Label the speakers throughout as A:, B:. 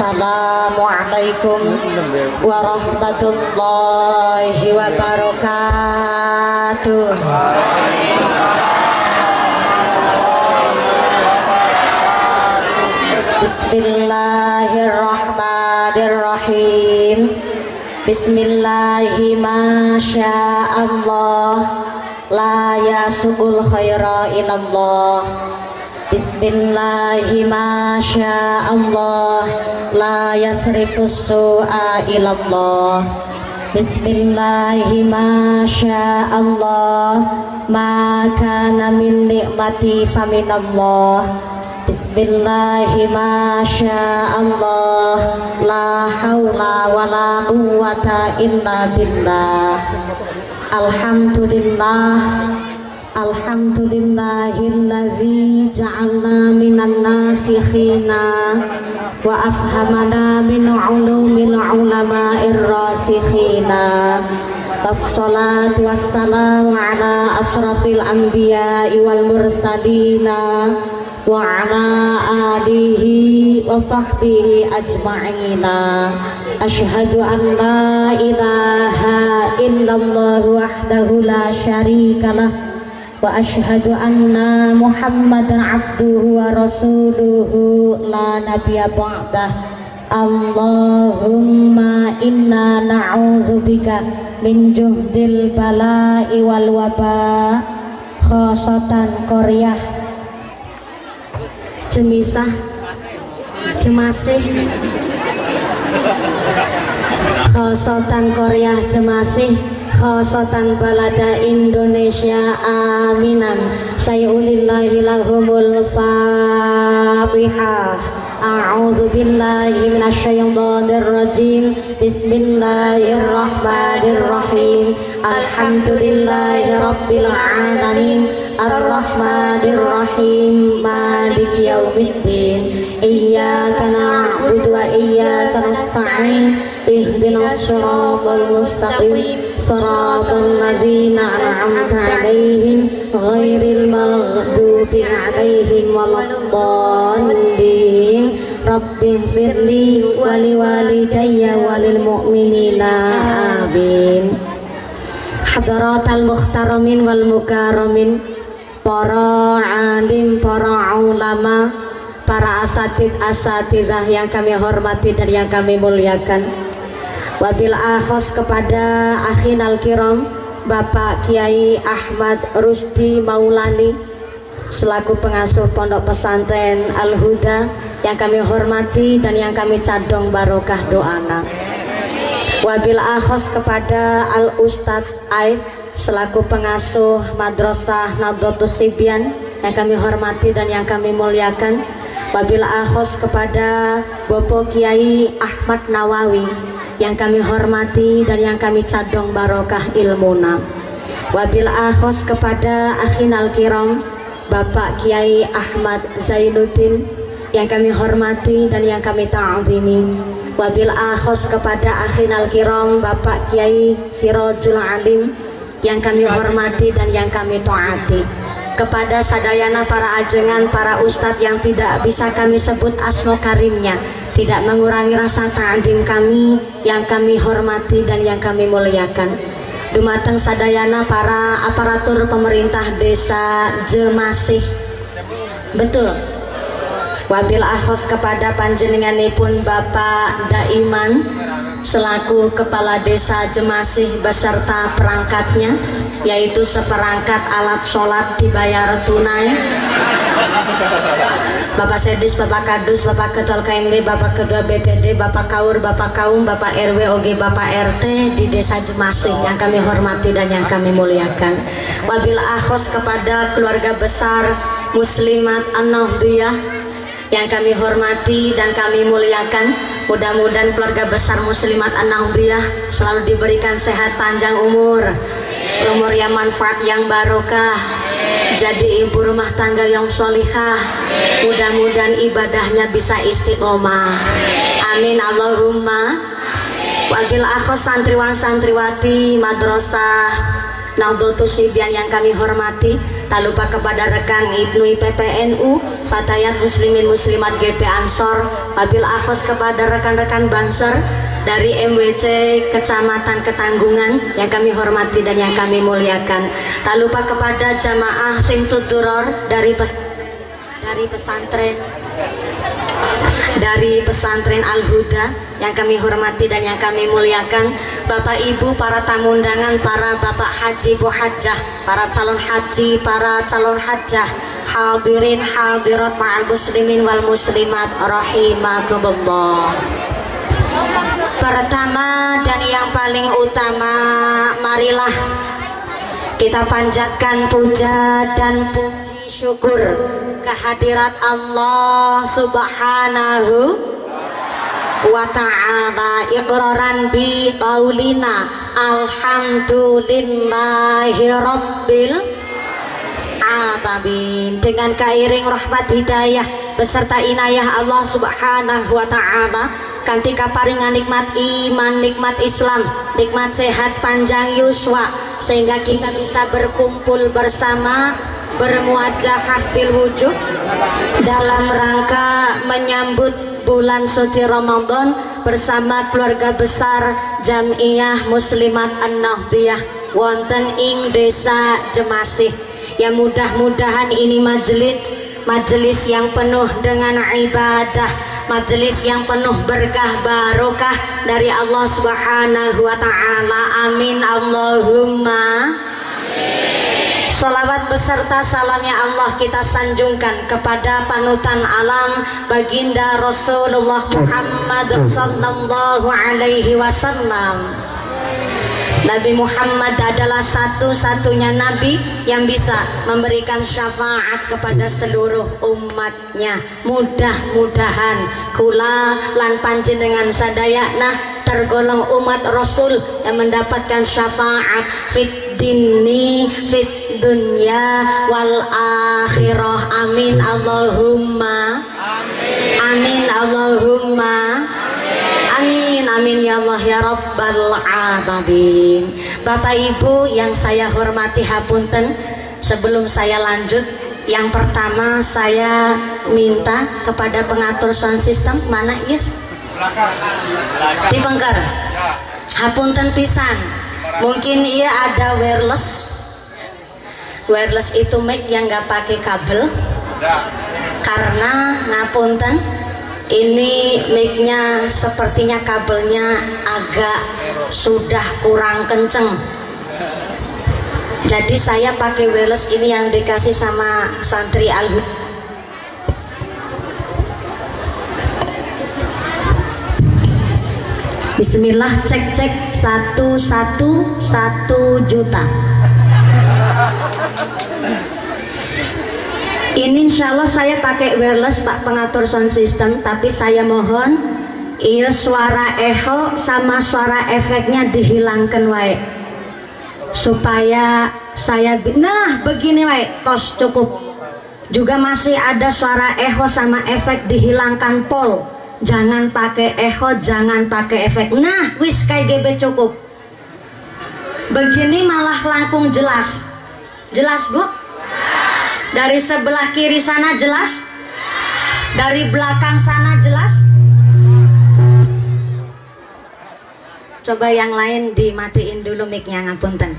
A: Assalamualaikum warahmatullahi wabarakatuh. Bismillahirrahmanirrahim. Bismillahi masyaallah, la yasu'ul khaira ilallah. Bismillahi masyaallah, la yasrifus su'a ilallah. Bismillahi masyaallah, ma kana min ni'mati faminallah. Bismillahi masyaallah, la haula wa la quwwata illa billah. Alhamdulillah, alhamdulillahilladzi ja'alna minan nasikhina wa afhamana min ulumil ulama'ir rasikhina. Wassalatu wassalamu ala asrafil anbiya'i wal mursalina wa ala alihi wa sahbihi ajma'ina. Asyhadu an la ilaha illallah wahdahu la syarikalah wa asyhadu anna Muhammadan abduhu wa rasuluhu la nabiyya ba'dah. Allahumma inna na'udzubika min juhdil bala'i wal waba, khosatan Korea Cemisah Cemasih, khosotan Korea Cemasih, khosotan balada Indonesia, aminan. Sayulillahi lahumul fatihah. A'udzu billahi minasyaitonir rajim. Bismillahirrahmanirrahim. Alhamdulillahi rabbil alamin. Ar-Rahmanir-Rahim. Maliki yaumiddin. Iyyaka na'budu wa iyyaka nasta'in. Ihdinas shiratal mustaqim. Shiratal ladzina an'amta 'alaihim ghairil maghdubi 'alaihim waladdallin. Rabbighfirli wa liwalidayya walil mu'minina amin. Hadratal mukhtaramin wal mukaramin, para alim, para ulama, para asatidah yang kami hormati dan yang kami muliakan. Wabil akhos kepada akhinal kiram Bapak Kiai Ahmad Rusdi Maulani selaku pengasuh Pondok Pesantren Al Huda yang kami hormati dan yang kami cadong barokah doana. Wabil akhos kepada Al Ustadz Aib selaku pengasuh Madrasah Nahdlatus Sibyan yang kami hormati dan yang kami muliakan. Wabil akhos kepada Bapak Kiai Ahmad Nawawi yang kami hormati dan yang kami cadong barokah ilmuna. Wabil akhos kepada akhinal kiram Bapak Kiai Ahmad Zainuddin yang kami hormati dan yang kami ta'zimi. Wabil akhos kepada akhinal kiram Bapak Kiai Sirajul Alim yang kami hormati dan yang kami taati. Kepada sadayana para ajengan, para ustadz yang tidak bisa kami sebut asma karimnya, tidak mengurangi rasa ta'zim kami yang kami hormati dan yang kami muliakan. Dumateng sadayana para aparatur pemerintah desa Jemasih. Betul. Wabil akhos kepada panjenenganipun Bapak Daiman selaku kepala desa Jemasih beserta perangkatnya, yaitu seperangkat alat sholat dibayar tunai. Bapak Sedis, Bapak Kadus, Bapak Ketua KMD, Bapak Ketua BPD, Bapak Kaur, Bapak Kaum, Bapak RW, OG, Bapak RT di desa Jemasih yang kami hormati dan yang kami muliakan. Wabil akhos kepada keluarga besar Muslimat An-Nahdliyah yang kami hormati dan kami muliakan. Mudah-mudahan keluarga besar Muslimat An-Nahdliyah selalu diberikan sehat panjang umur yang manfaat, yang barokah, jadi ibu rumah tangga yang sholihah. Mudah-mudahan ibadahnya bisa istiqomah. Amin Allahumma. Wabil akhos santriwan santriwati Madrasah Nahdlatus Sibyan yang kami hormati, Tak lupa kepada rekan Ibnu IPPNU, Fatayat Muslimin Muslimat GP Ansor, wabil akhos kepada rekan-rekan Banser dari MWC Kecamatan Ketanggungan yang kami hormati dan yang kami muliakan. Tak lupa kepada jamaah tim tuturor dari pesantren Al-Huda yang kami hormati dan yang kami muliakan. Bapak Ibu, para tamu undangan, para bapak haji, bu hajjah, para calon haji, para calon hajjah, hadirin hadirat ma'al muslimin wal muslimat rahimakumullah. Pertama dan yang paling utama, marilah kita panjatkan puja dan puji syukur kehadirat Allah Subhanahu wa ta'ala, iqraran bi qaulina alhamdulillahi rabbil alamin. Dengan kairing rahmat hidayah beserta inayah Allah Subhanahu wa ta'ala, kanthi kaparingan nikmat iman, nikmat Islam, nikmat sehat panjang yuswa, sehingga kita bisa berkumpul bersama, bermuajahah bil wujud dalam rangka menyambut bulan suci Ramadan bersama keluarga besar Jam'iyah Muslimat An-Nahdiyah wonten ing Desa Jemasih. Ya, mudah-mudahan ini majelis yang penuh dengan ibadah, majelis yang penuh berkah barokah dari Allah Subhanahu wa ta'ala. Amin Allahumma amin. Salawat beserta salamnya Allah kita sanjungkan kepada panutan alam baginda Rasulullah Muhammad sallallahu alaihi wasallam. Nabi Muhammad adalah satu-satunya nabi yang bisa memberikan syafaat kepada seluruh umatnya. Mudah-mudahan kula lan panjenengan sadayana tergolong umat Rasul yang mendapatkan syafaat fit dini fit dunya wal akhirah. Amin Allahumma amin. Amin Allahumma amin. Amin ya Allah ya Rabbal alamin. Bapak Ibu yang saya hormati, hapunten, sebelum saya lanjut, yang pertama saya minta kepada pengatur sound system, mana yes? Di Bengker. Hapunten pisan, mungkin ia ada wireless. Wireless itu mic yang nggak pakai kabel, karena ngapunten ini mic-nya sepertinya kabelnya agak sudah kurang kenceng. Jadi saya pakai wireless ini yang dikasih sama santri Al-Huda. Bismillah, cek 1 juta. Ini insya Allah saya pakai wireless Pak pengatur sound system, tapi saya mohon iya suara echo sama suara efeknya dihilangkan wae, supaya saya nah begini wae tos cukup. Juga masih ada suara echo sama efek dihilangkan pol, jangan pakai echo, jangan pakai efek. Nah wis kayak GB cukup. Begini malah langkung jelas. Jelas Bu? Dari sebelah kiri sana jelas? Dari belakang sana jelas? Coba yang lain dimatiin dulu mic-nya, ngapunten.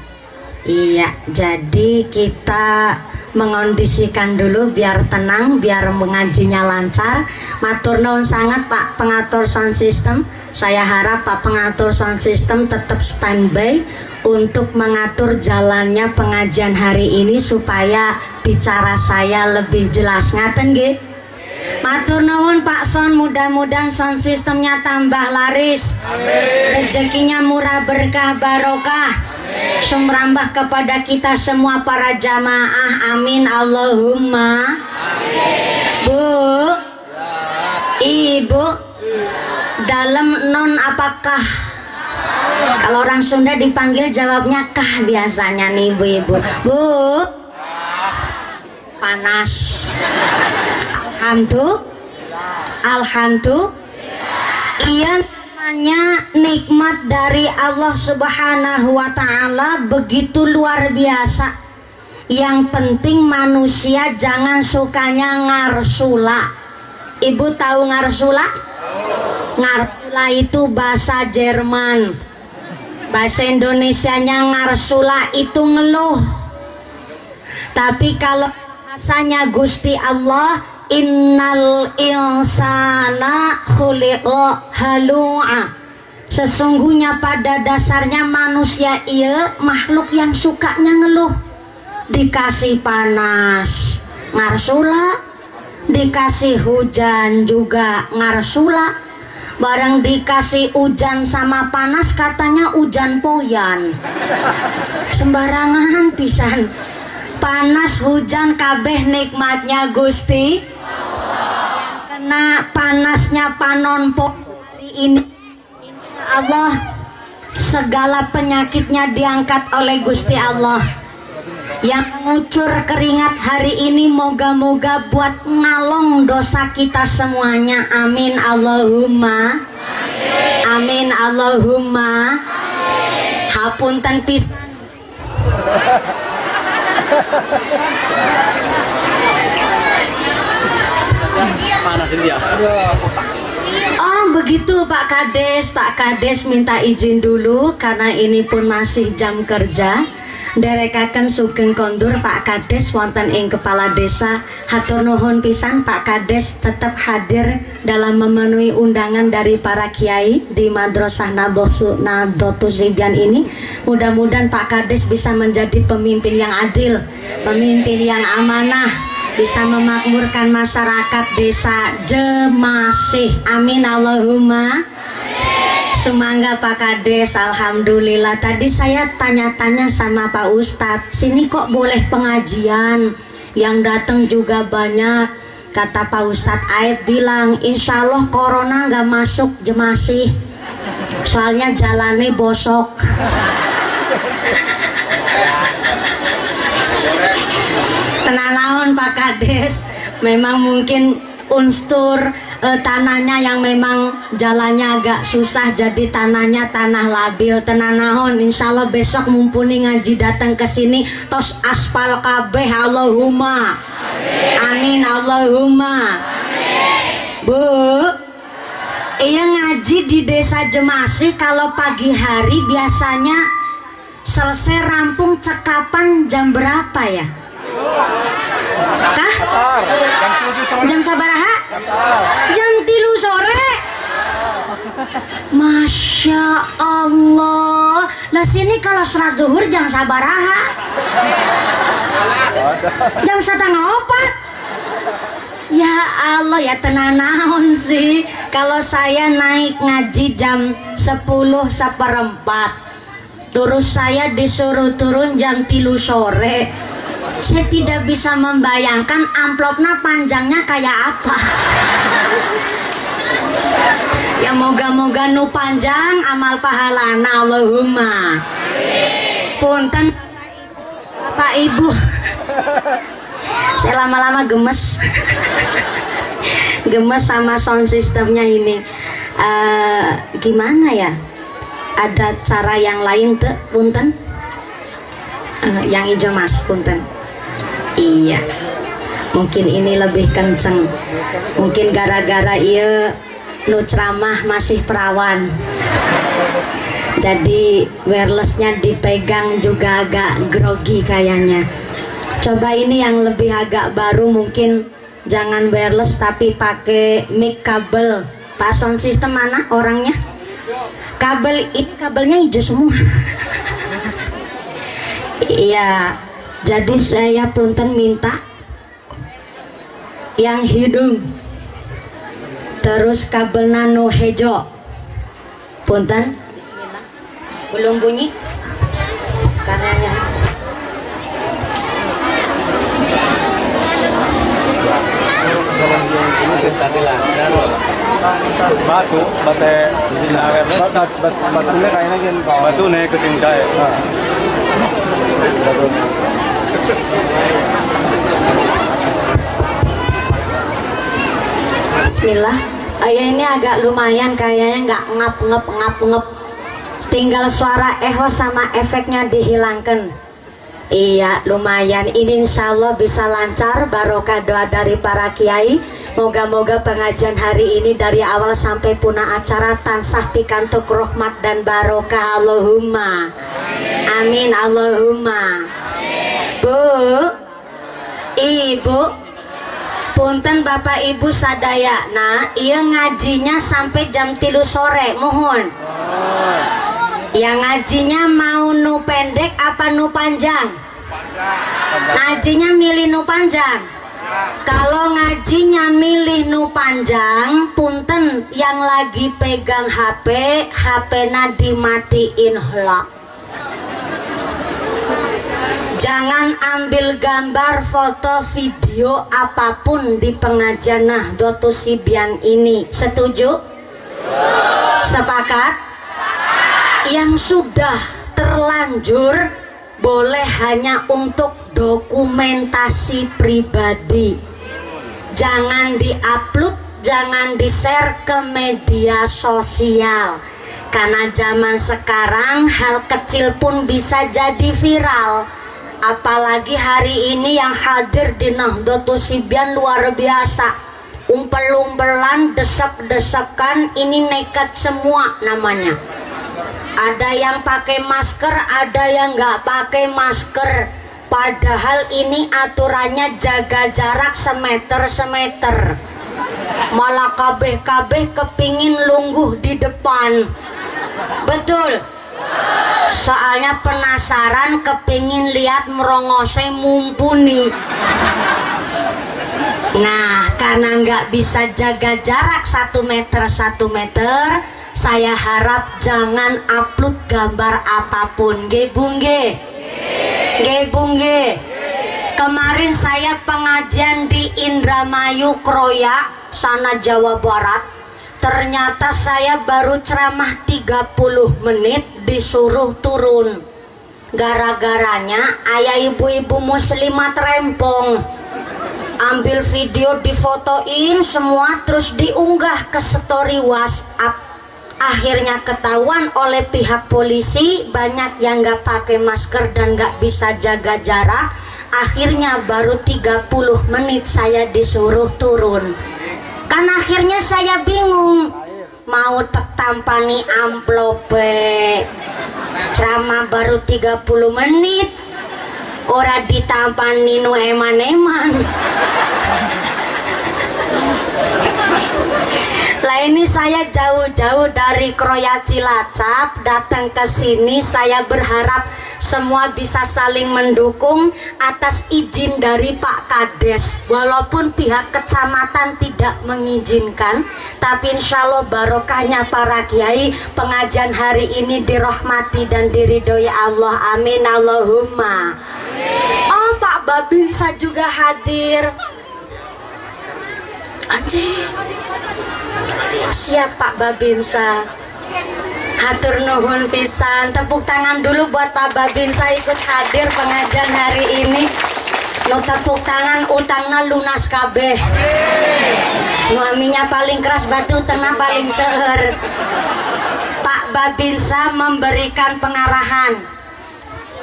A: Iya, jadi kita mengondisikan dulu biar tenang, biar mengajinya lancar. Matur nuwun sangat Pak pengatur sound system. Saya harap Pak pengatur sound system tetap standby untuk mengatur jalannya pengajian hari ini supaya bicara saya lebih jelas. Ngaten nggih? Matur nuwun Pak Son, mudah-mudahan sound sistemnya tambah laris. Amin. Rezekinya murah berkah barokah. Amin. Sumrambah kepada kita semua para jamaah. Amin Allahumma amin. Bu, Ibu, dalam non apakah? Kalau orang Sunda dipanggil jawabnya kah biasanya nih ibu-ibu. Bu, panas. Alhamdulillah. Iya, namanya nikmat dari Allah Subhanahu wa ta'ala begitu luar biasa. Yang penting manusia jangan sukanya ngarsula. Ibu tahu ngarsula? Ngarsula itu bahasa Jerman. Bahasa Indonesianya ngarsula itu ngeluh. Tapi kalau bahasanya Gusti Allah, innal insana khuliqa halu'a. Sesungguhnya pada dasarnya manusia ia makhluk yang sukanya ngeluh. Dikasih panas ngarsula, dikasih hujan juga ngarsula. Barang dikasih hujan sama panas katanya hujan poyan. Sembarangan pisan. Panas hujan kabeh nikmatnya Gusti. Kena panasnya panon hari ini, insya Allah segala penyakitnya diangkat oleh Gusti Allah. Yang mengucur keringat hari ini moga-moga buat ngalong dosa kita semuanya. Amin Allahumma amin Allahumma. Hapunten pisan.
B: Panasin dia.
A: Oh begitu Pak Kades. Pak Kades minta izin dulu karena ini pun masih jam kerja. Derekaken sugeng kondur Pak Kades wonten ing kepala desa. Hatur nuhun pisan Pak Kades tetap hadir dalam memenuhi undangan dari para kiai di Madrasah Nahdlatul Zibyan ini. Mudah-mudahan Pak Kades bisa menjadi pemimpin yang adil, pemimpin yang amanah, bisa memakmurkan masyarakat desa Jemasih. Amin Allahumma. Sumangga Pak Kades. Alhamdulillah. Tadi saya tanya-tanya sama Pak Ustadz, sini kok boleh pengajian, yang datang juga banyak. Kata Pak Ustadz Aib bilang, insya Allah corona nggak masuk Jemasih, soalnya jalannya bosok. Tenang naon Pak Kades, memang mungkin unsur tanahnya yang memang jalannya agak susah, jadi tanahnya tanah labil. Tenang naon, insya Allah besok mumpuni ngaji datang ke sini tos aspal kabeh. Allahumma amin Allahumma. Bu, iya ngaji di desa Jemasih kalau pagi hari biasanya selesai rampung cekapan jam berapa ya? Kah? Jam sabaraha? Jam 3 sore. Masya Allah. Lah sini kalau sholat zuhur jam sabaraha? Jam 3:30. Ya Allah, ya tenan naon sih. Kalau saya naik ngaji jam 10:04, terus saya disuruh turun jam 3 sore. Saya tidak bisa membayangkan amplopnya panjangnya kayak apa. Ya moga-moga nu panjang amal pahalana. Allahumma. Punten Bapak Ibu. Saya lama-lama gemes. Gemes sama sound systemnya ini. Gimana ya? Ada cara yang lain tuh, punten? Yang hijau mas, punten. Iya, mungkin ini lebih kenceng. Mungkin gara-gara iya nu ceramah masih perawan, jadi wirelessnya dipegang juga agak grogi kayaknya. Coba ini yang lebih agak baru, mungkin jangan wireless tapi pakai mic kabel. Pak sound system mana orangnya? Kabel ini, kabelnya hijau semua. Iya. Jadi saya punten minta yang hidung, terus kabel nano hejo, punten. Bismillah. Belum bunyi karenanya.
B: Batu, batunya kayaknya kan batu nih kesingkai.
A: Bismillah. Ayah ini agak lumayan kayaknya, nggak ngap ngep. Tinggal suara echo sama efeknya dihilangkan. Iya, lumayan. Ini insya Allah bisa lancar, barokah doa dari para kiai. Moga-moga pengajian hari ini dari awal sampai punah acara tansah pikantuk rahmat dan barokah. Allahumma amin, Allahumma. Bu, Ibu, punten Bapak Ibu sadaya, nah iya ngajinya sampai jam 3 sore, mohon. Yang ngajinya mau nu pendek apa nu panjang? Ngajinya milih nu panjang. Kalau ngajinya milih nu panjang, punten yang lagi pegang HP, HP-na dimatiin heula. Jangan ambil gambar, foto, video apapun di pengajian Nahdlatul Sibyan ini. Setuju? Sepakat? Yang sudah terlanjur boleh hanya untuk dokumentasi pribadi. Jangan diupload, jangan di-share ke media sosial. Karena zaman sekarang hal kecil pun bisa jadi viral. Apalagi hari ini yang hadir di Nahdlatul Sibyan luar biasa. Umpel-umpelan, desek-desekan, ini nekat semua namanya. Ada yang pakai masker, ada yang nggak pakai masker. Padahal ini aturannya jaga jarak semeter. Malah kabeh-kabeh kepingin lungguh di depan. Betul? Soalnya penasaran, kepingin lihat merongose mumpuni. Nah, karena nggak bisa jaga jarak 1 meter, saya harap jangan upload gambar apapun. Nggih Bu nggih? Nggih Bu nggih? Kemarin saya pengajian di Indramayu Kroya, sana Jawa Barat. Ternyata saya baru ceramah 30 menit disuruh turun. Gara-garanya ayah ibu-ibu muslimat rempong. Ambil video, difotoin semua, terus diunggah ke story WhatsApp. Akhirnya ketahuan oleh pihak polisi, banyak yang nggak pakai masker dan nggak bisa jaga jarak. Akhirnya baru 30 menit saya disuruh turun. Kan akhirnya saya bingung, mau tampani amplope, ceramah baru 30 menit, ora ditampani nu eman-eman. Lah ini saya jauh-jauh dari Kroya Cilacap datang ke sini. Saya berharap semua bisa saling mendukung atas izin dari Pak Kades. Walaupun pihak kecamatan tidak mengizinkan, tapi insya Allah barokahnya para kiai, pengajian hari ini dirahmati dan diridhoi Allah. Amin Allahumma. Oh, Pak Babinsa juga hadir. Anjir. Siap Pak Babinsa. Hatur nuhun pisan. Tepuk tangan dulu buat Pak Babinsa ikut hadir pengajian hari ini. No tepuk tangan, utangna lunas kabeh. Muaminya paling keras, batu utangna paling seher. Pak Babinsa memberikan pengarahan.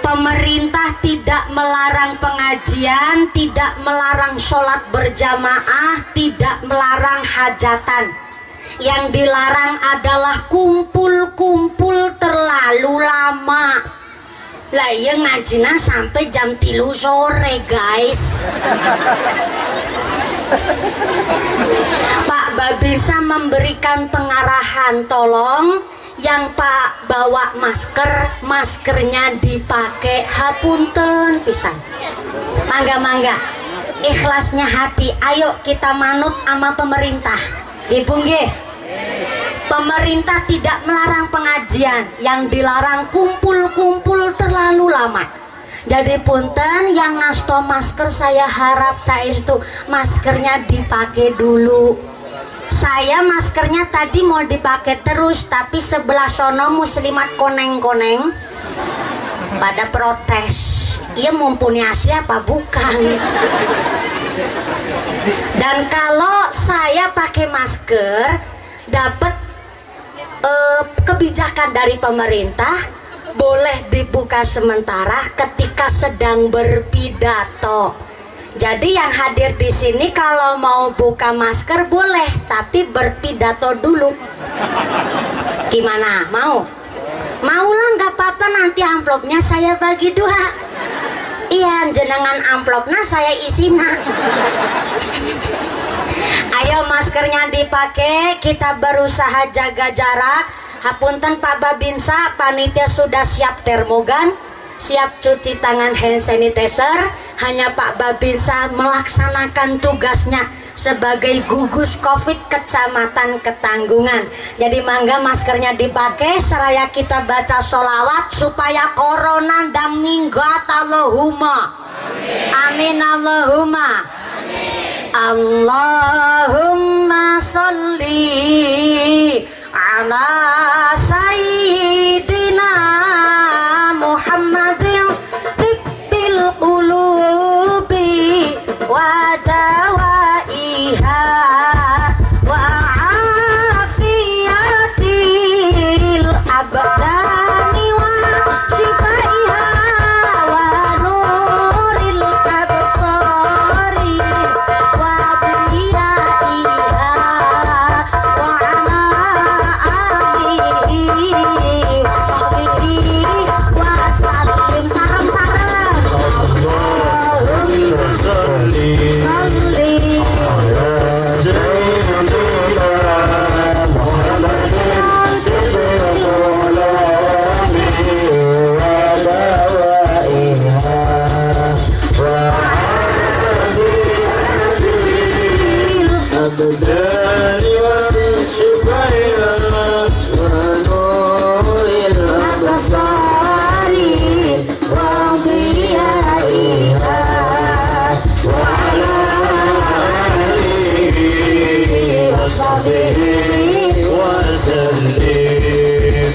A: Pemerintah tidak melarang pengajian, tidak melarang sholat berjamaah, tidak melarang hajatan. Yang dilarang adalah kumpul-kumpul terlalu lama. Lah iya ngajina sampai jam 3 sore guys. Pak Babinsa memberikan pengarahan, tolong yang Pak bawa masker, maskernya dipakai hapunten pisan. Mangga-mangga, ikhlasnya hati, ayo kita manut sama pemerintah. Ibu nggih, pemerintah tidak melarang pengajian, yang dilarang kumpul-kumpul terlalu lama. Jadi punten yang ngasto masker, saya harap saestu maskernya dipakai dulu. Saya maskernya tadi mau dipakai terus, tapi sebelah sono muslimat koneng-koneng pada protes. Iya mumpuni asli apa bukan? Dan kalau saya pakai masker dapat kebijakan dari pemerintah, boleh dibuka sementara ketika sedang berpidato. Jadi yang hadir di sini kalau mau buka masker boleh, tapi berpidato dulu. Gimana? Mau? Maulah nggak apa-apa, nanti amplopnya saya bagi dua. Iya, jenengan amplopnya saya isina. Ayo maskernya dipakai, kita berusaha jaga jarak. Hapunten Pak Babinsa, panitia sudah siap termogan, siap cuci tangan hand sanitizer. Hanya Pak Babinsa melaksanakan tugasnya sebagai gugus COVID Kecamatan Ketanggungan. Jadi mangga maskernya dipakai, seraya kita baca sholawat supaya corona dan minggat. Allahumma amin, Allahumma amin. Allahumma sholli ala sayyidina Muhammadin tibbil qulubi wa dawaiha wa afiyatil abdani wa shifaiha wa nuril absari wa biyaiha wa ala alihi wa sahbihi wa sallim. Salam-salam. Salli absari wa diyaiha wa ala alihi wa sahbihi wa sallim.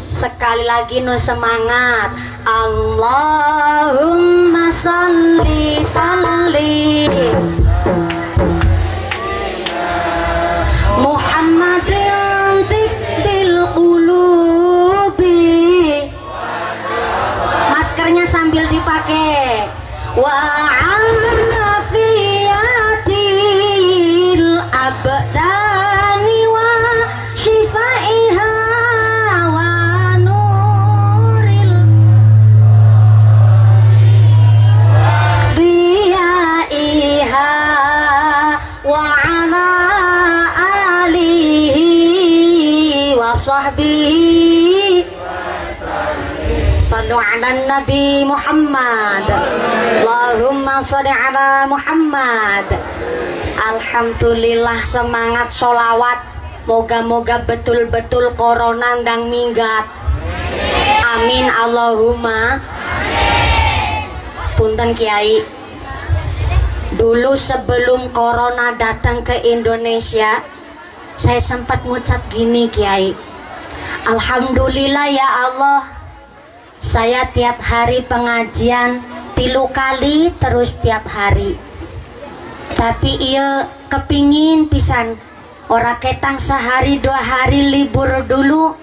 A: Sekali lagi nu semangat. Allahumma salli salli Muhammadin tibbil qulubi. Maskernya sambil dipakai. Wa afiyatil abdani wa shifaiha wa nuril diyaiha wa ala alihi wa sahbihi. Sallu ala Nabi Muhammad. Allahumma sholli ala Muhammad. Alhamdulillah, semangat sholawat. Moga-moga betul-betul corona ndang minggat. Amin Allahumma. Punten Kiai, dulu sebelum corona datang ke Indonesia, saya sempat ngucap gini Kiai, alhamdulillah ya Allah, saya tiap hari pengajian 3 kali terus tiap hari. Tapi iya kepingin pisan ora ketang sehari 2 hari libur dulu,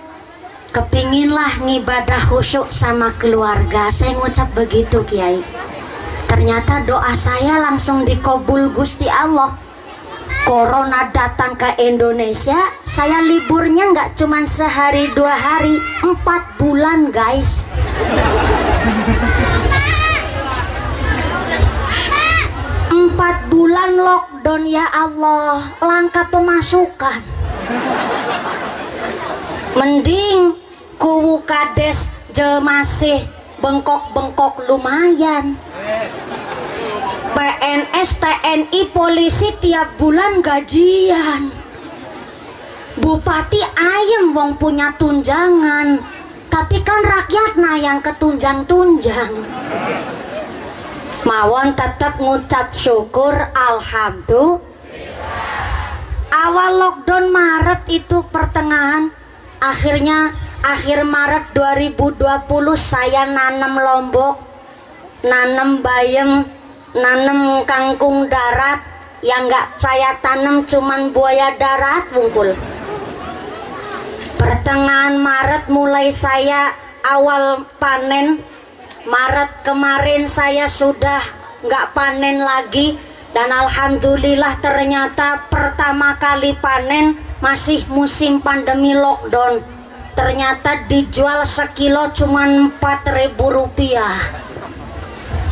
A: kepinginlah ngibadah khusyuk sama keluarga. Saya ngucap begitu Kiai. Ternyata doa saya langsung dikabul Gusti Allah. Corona datang ke Indonesia, saya liburnya nggak cuma sehari 2 hari, 4 bulan guys. 4 bulan lockdown ya Allah, langka pemasukan. Mending kuwu kades je masih bengkok-bengkok lumayan. PNS, TNI, polisi tiap bulan gajian. Bupati ayem wong punya tunjangan, tapi kan rakyatnya yang ketunjang-tunjang. Mawon tetap ngucap syukur alhamdulillah. Awal lockdown Maret itu pertengahan, akhir Maret 2020 saya nanam lombok, nanam bayam, nanam kangkung darat. Yang nggak saya tanam cuman buaya darat wungkul. pertengahan Maret mulai saya awal panen. Maret kemarin saya sudah nggak panen lagi, dan alhamdulillah ternyata pertama kali panen masih musim pandemi lockdown. Ternyata dijual sekilo cuman 4.000 rupiah.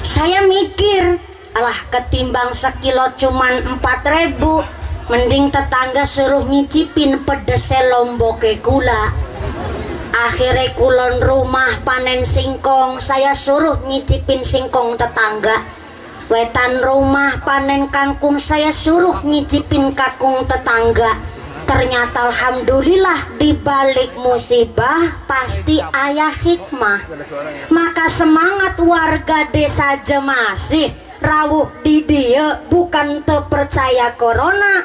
A: Saya mikir, alah ketimbang sekilo cuman 4.000, mending tetangga suruh nyicipin pedesnya Lombok gula. Akhirnya kulon rumah panen singkong, saya suruh nyicipin singkong tetangga. Wetan rumah panen kangkung, saya suruh nyicipin kangkung tetangga. Ternyata alhamdulillah di balik musibah pasti ayah hikmah. Maka semangat warga desa Jemasih rawuh di dia bukan terpercaya corona,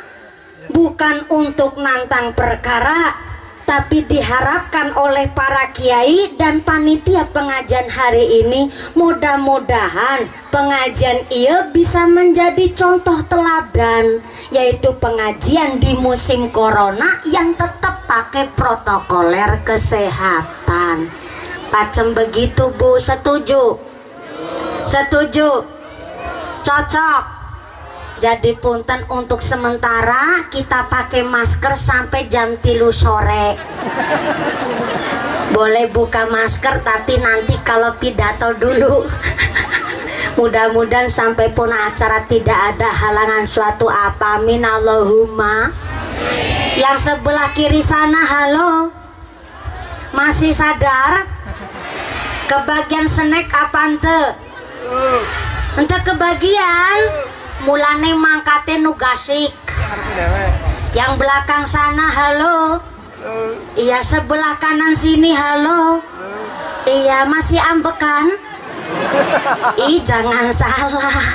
A: bukan untuk nantang perkara, tapi diharapkan oleh para kiai dan panitia pengajian hari ini, mudah-mudahan pengajian ia bisa menjadi contoh teladan, yaitu pengajian di musim corona yang tetap pakai protokoler kesehatan. Pacem begitu Bu, setuju? Setuju? Cocok. Jadi punten untuk sementara kita pakai masker sampai jam 3 sore. Boleh buka masker tapi nanti kalau pidato dulu. Mudah-mudahan sampai pun acara tidak ada halangan suatu apa. Amin Allahumma. Yang sebelah kiri sana, halo. Masih sadar? Kebagian snack apa ente? Ente kebagian? Mulane mangkate nugasik. Yang belakang sana, halo. Iya, sebelah kanan sini, halo. Iya, masih ambekan? Ih, jangan salah,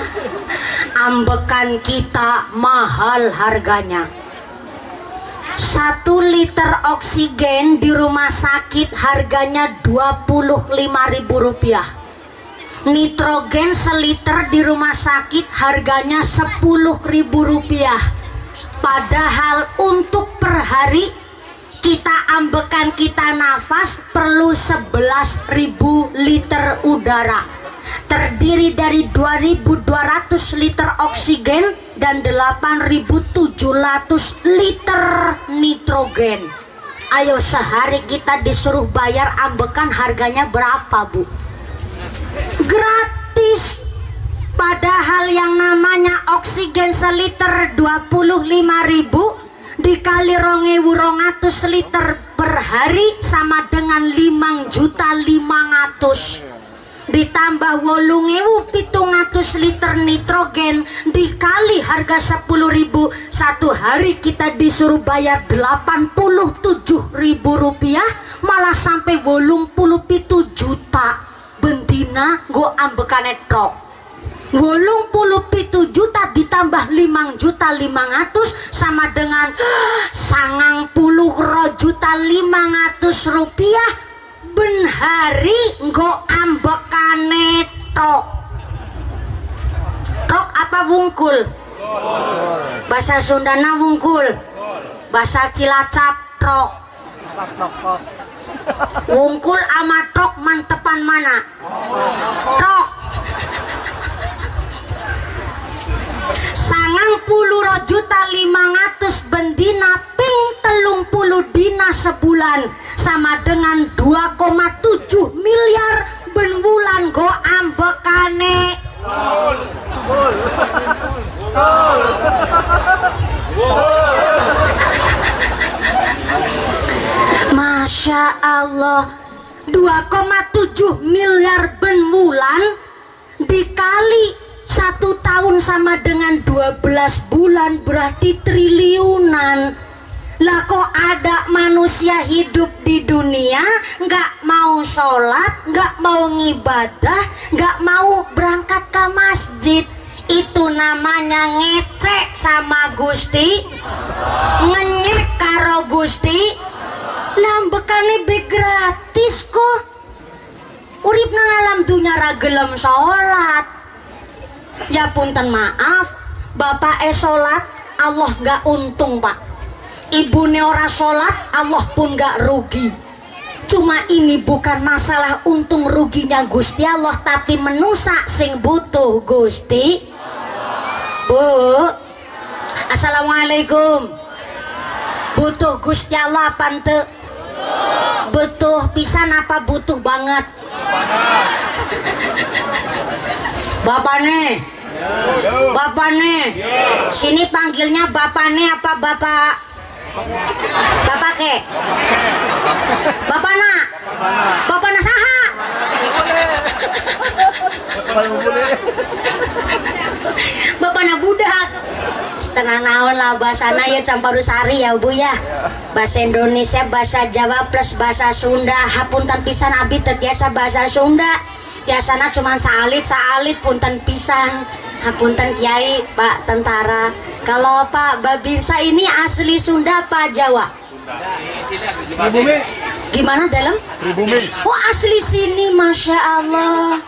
A: ambekan kita mahal harganya. 1 liter oksigen di rumah sakit harganya Rp25.000. Nitrogen seliter di rumah sakit harganya Rp10.000. Padahal untuk per hari kita ambekan, kita nafas perlu 11.000 liter udara, terdiri dari 2.200 liter oksigen dan 8.700 liter nitrogen. Ayo, sehari kita disuruh bayar ambekan harganya berapa, Bu? Gratis. Padahal yang namanya oksigen seliter 25.000 dikali 2.200 liter per hari sama dengan 5.500.000, ditambah 8.700 liter nitrogen dikali harga 10.000, satu hari kita disuruh bayar Rp87.000, malah sampai 87 juta. Bentina go ambekane trok 87 juta ditambah 5.500.000 sama dengan 90 juta 500 rupiah. Ben hari go ambekane trok. Trok apa wungkul? Bahasa Sundana wungkul, bahasa Cilacap trok. Wungkul ama trok mantepan mana? Trok. 90.500.000 bendina ping 30 dina sebulan sama dengan 2,7 miliar ben wulan go ambekane. Masya Allah, 2,7 miliar ben wulan dikali 1 tahun sama dengan 12 bulan berarti triliunan. Lah kok ada manusia hidup di dunia nggak mau sholat, nggak mau ngibadah, nggak mau berangkat ke masjid? Itu namanya ngecek sama Gusti, ngenyek karo Gusti. Lambekane be gratis kok. Urip nang alam dunya ra gelem sholat. Ya punten maaf, bapak sholat Allah nggak untung, Pak. Ibune ora sholat, Allah pun gak rugi. Cuma ini bukan masalah untung ruginya Gusti Allah, tapi menusa sing butuh Gusti. Bu, assalamualaikum. Butuh Gusti Allah apa ente? Butuh pisan apa butuh banget? Bapak nih, bapak nih, sini panggilnya bapak nih apa bapak? Bapak ke? Bapak nak? Bapak nak saha? Bapak nak budak? Setengah naon lah bahasana ya Camparusari ya Bu ya. Bahasa Indonesia, bahasa Jawa plus bahasa Sunda. Hapunten pisan abi teu tiasa bahasa Sunda. Biasana cuma saalit punten pisan. Hapunten Kiai, Pak Tentara. Kalau Pak Babinsa ini asli Sunda apa Jawa?
B: Pribumi.
A: Gimana dalam?
B: Pribumi.
A: Oh asli sini, Masya Allah.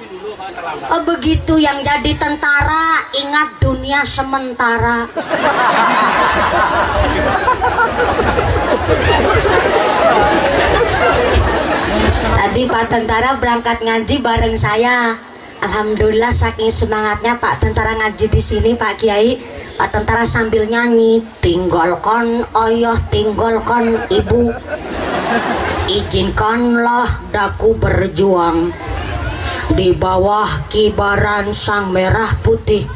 A: Oh begitu, yang jadi tentara ingat dunia sementara. Tadi Pak Tentara berangkat ngaji bareng saya. Alhamdulillah saking semangatnya Pak Tentara ngaji di sini Pak Kiai. Pak Tentara sambil nyanyi, tinggalkan ayah, tinggalkan ibu, izinkanlah daku berjuang di bawah kibaran sang merah putih.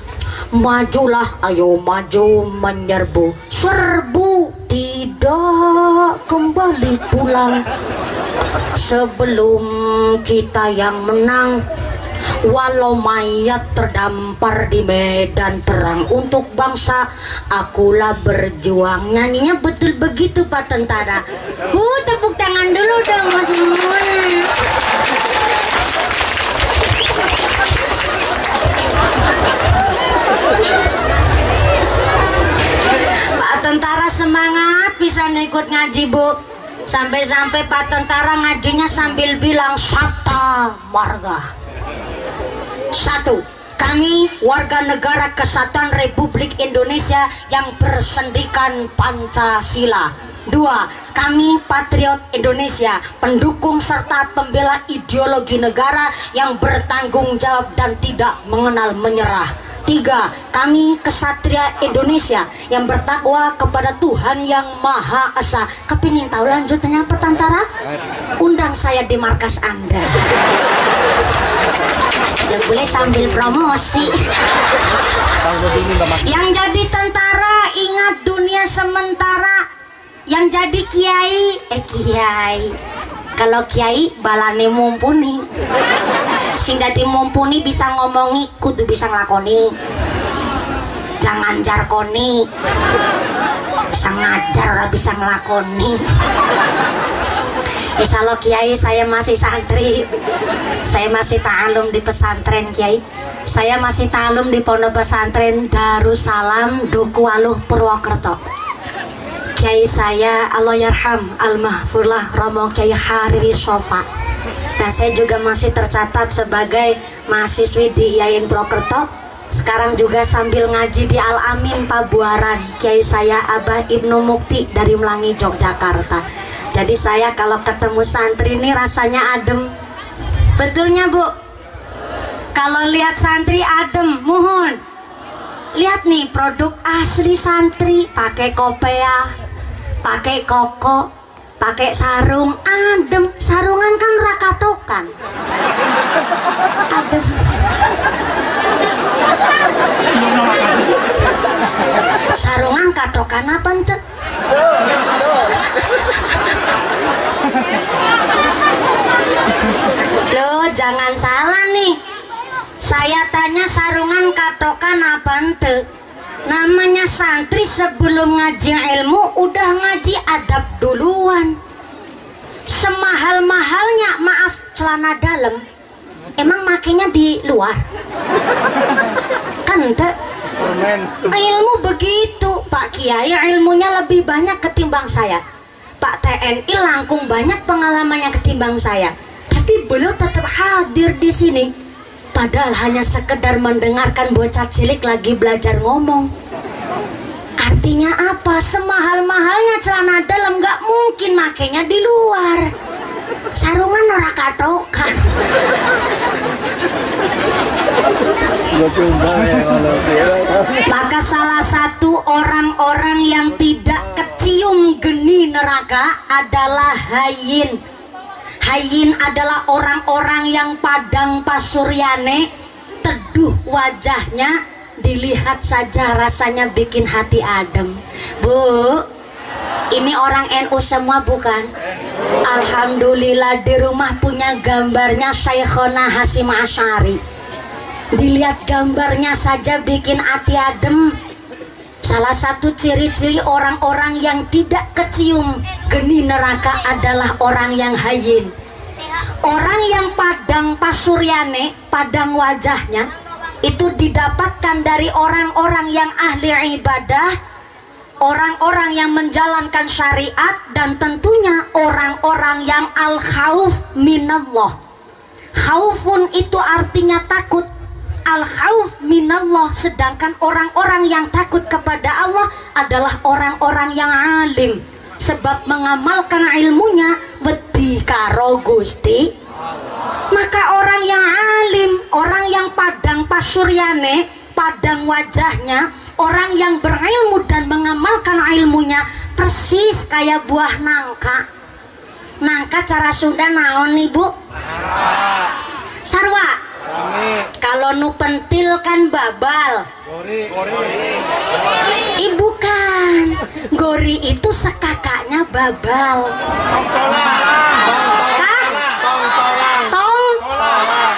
A: Majulah, ayo maju menyerbu, serbu tidak kembali pulang sebelum kita yang menang. Walau mayat terdampar di medan perang untuk bangsa, akulah berjuang. Nyanyinya betul begitu Pak Tentara. Tepuk tangan dulu dong teman-teman. Pak Tentara semangat bisa ikut ngaji Bu. Sampai-sampai Pak Tentara ngajinya sambil bilang Sabta Marga. 1. Kami warga negara kesatuan Republik Indonesia yang bersendikan Pancasila. 2. Kami patriot Indonesia, pendukung serta pembela ideologi negara yang bertanggung jawab dan tidak mengenal menyerah. 3. Kami kesatria Indonesia yang bertakwa kepada Tuhan yang Maha Esa. Kepingin tahu lanjutannya apa Tentara? Undang saya di markas Anda. Ya boleh sambil promosi. Yang jadi tentara ingat dunia sementara. Yang jadi kiai, kalau kiai balane mumpuni. Sing dadi mumpuni bisa ngomongi, kudu bisa nglakoni. Jangan jarkoni. Bisa ngajar ora bisa nglakoni. Insya Allah Kiai, saya masih santri, saya masih ta'alum di pesantren Kiai, saya masih ta'alum di pondok pesantren Darussalam Dukuwaluh Purwokerto. Kiai saya Allah yarham al-mahfurlah Romo Kiai Hariri Sofa. Nah saya juga masih tercatat sebagai mahasiswi di IAIN Purwokerto. Sekarang juga sambil ngaji di Al-Amin Pabuaran. Kiai saya Abah Ibnu Mukti dari Melangi Yogyakarta. Jadi saya kalau ketemu santri ini rasanya adem. Betulnya Bu? Kalau lihat santri adem, mohon. Lihat nih produk asli santri, pakai kopea, pakai koko, pakai sarung, adem. Sarungan kan rakatokan. Adem. Sarungan katokan apa ente? Loh, jangan salah nih. Saya tanya sarungan katokan apa ente? Namanya santri sebelum ngaji ilmu udah ngaji adab duluan. Semahal-mahalnya, maaf, celana dalam emang makainya di luar? Kan ente? Ilmu begitu Pak Kiai, ilmunya lebih banyak ketimbang saya. Pak TNI langkung banyak pengalamannya ketimbang saya, tapi beliau tetap hadir di sini. Padahal hanya sekedar mendengarkan bocah cilik lagi belajar ngomong. Artinya Artinya apa? Semahal-mahalnya celana dalam nggak mungkin makainya di luar. Sarungan ora katokan. Maka salah satu orang-orang yang tidak kecium geni neraka adalah hayin. Hayin adalah orang-orang yang padang pasuryane, teduh wajahnya, dilihat saja rasanya bikin hati adem. Bu, ini orang NU semua bukan? Alhamdulillah di rumah punya gambarnya Syekhona Hasyim Asy'ari. Dilihat gambarnya saja bikin hati adem. Salah satu ciri-ciri orang-orang yang tidak kecium geni neraka adalah orang yang hayin. Orang yang padang pasuryane, padang wajahnya, itu didapatkan dari orang-orang yang ahli ibadah, orang-orang yang menjalankan syariat, dan tentunya orang-orang yang al-khauf minallah. Khaufun itu artinya takut, al-khauf minallah, sedangkan orang-orang yang takut kepada Allah adalah orang-orang yang alim, sebab mengamalkan ilmunya wedi karo Gusti. Maka orang yang alim, orang yang padang pasuryane, padang wajahnya, orang yang berilmu dan mengamalkan ilmunya persis kayak buah nangka. Nangka cara Sunda naon nih Bu? Sarwa. Kalau nu pentil kan babal. Bukan. Gori itu sekakaknya babal.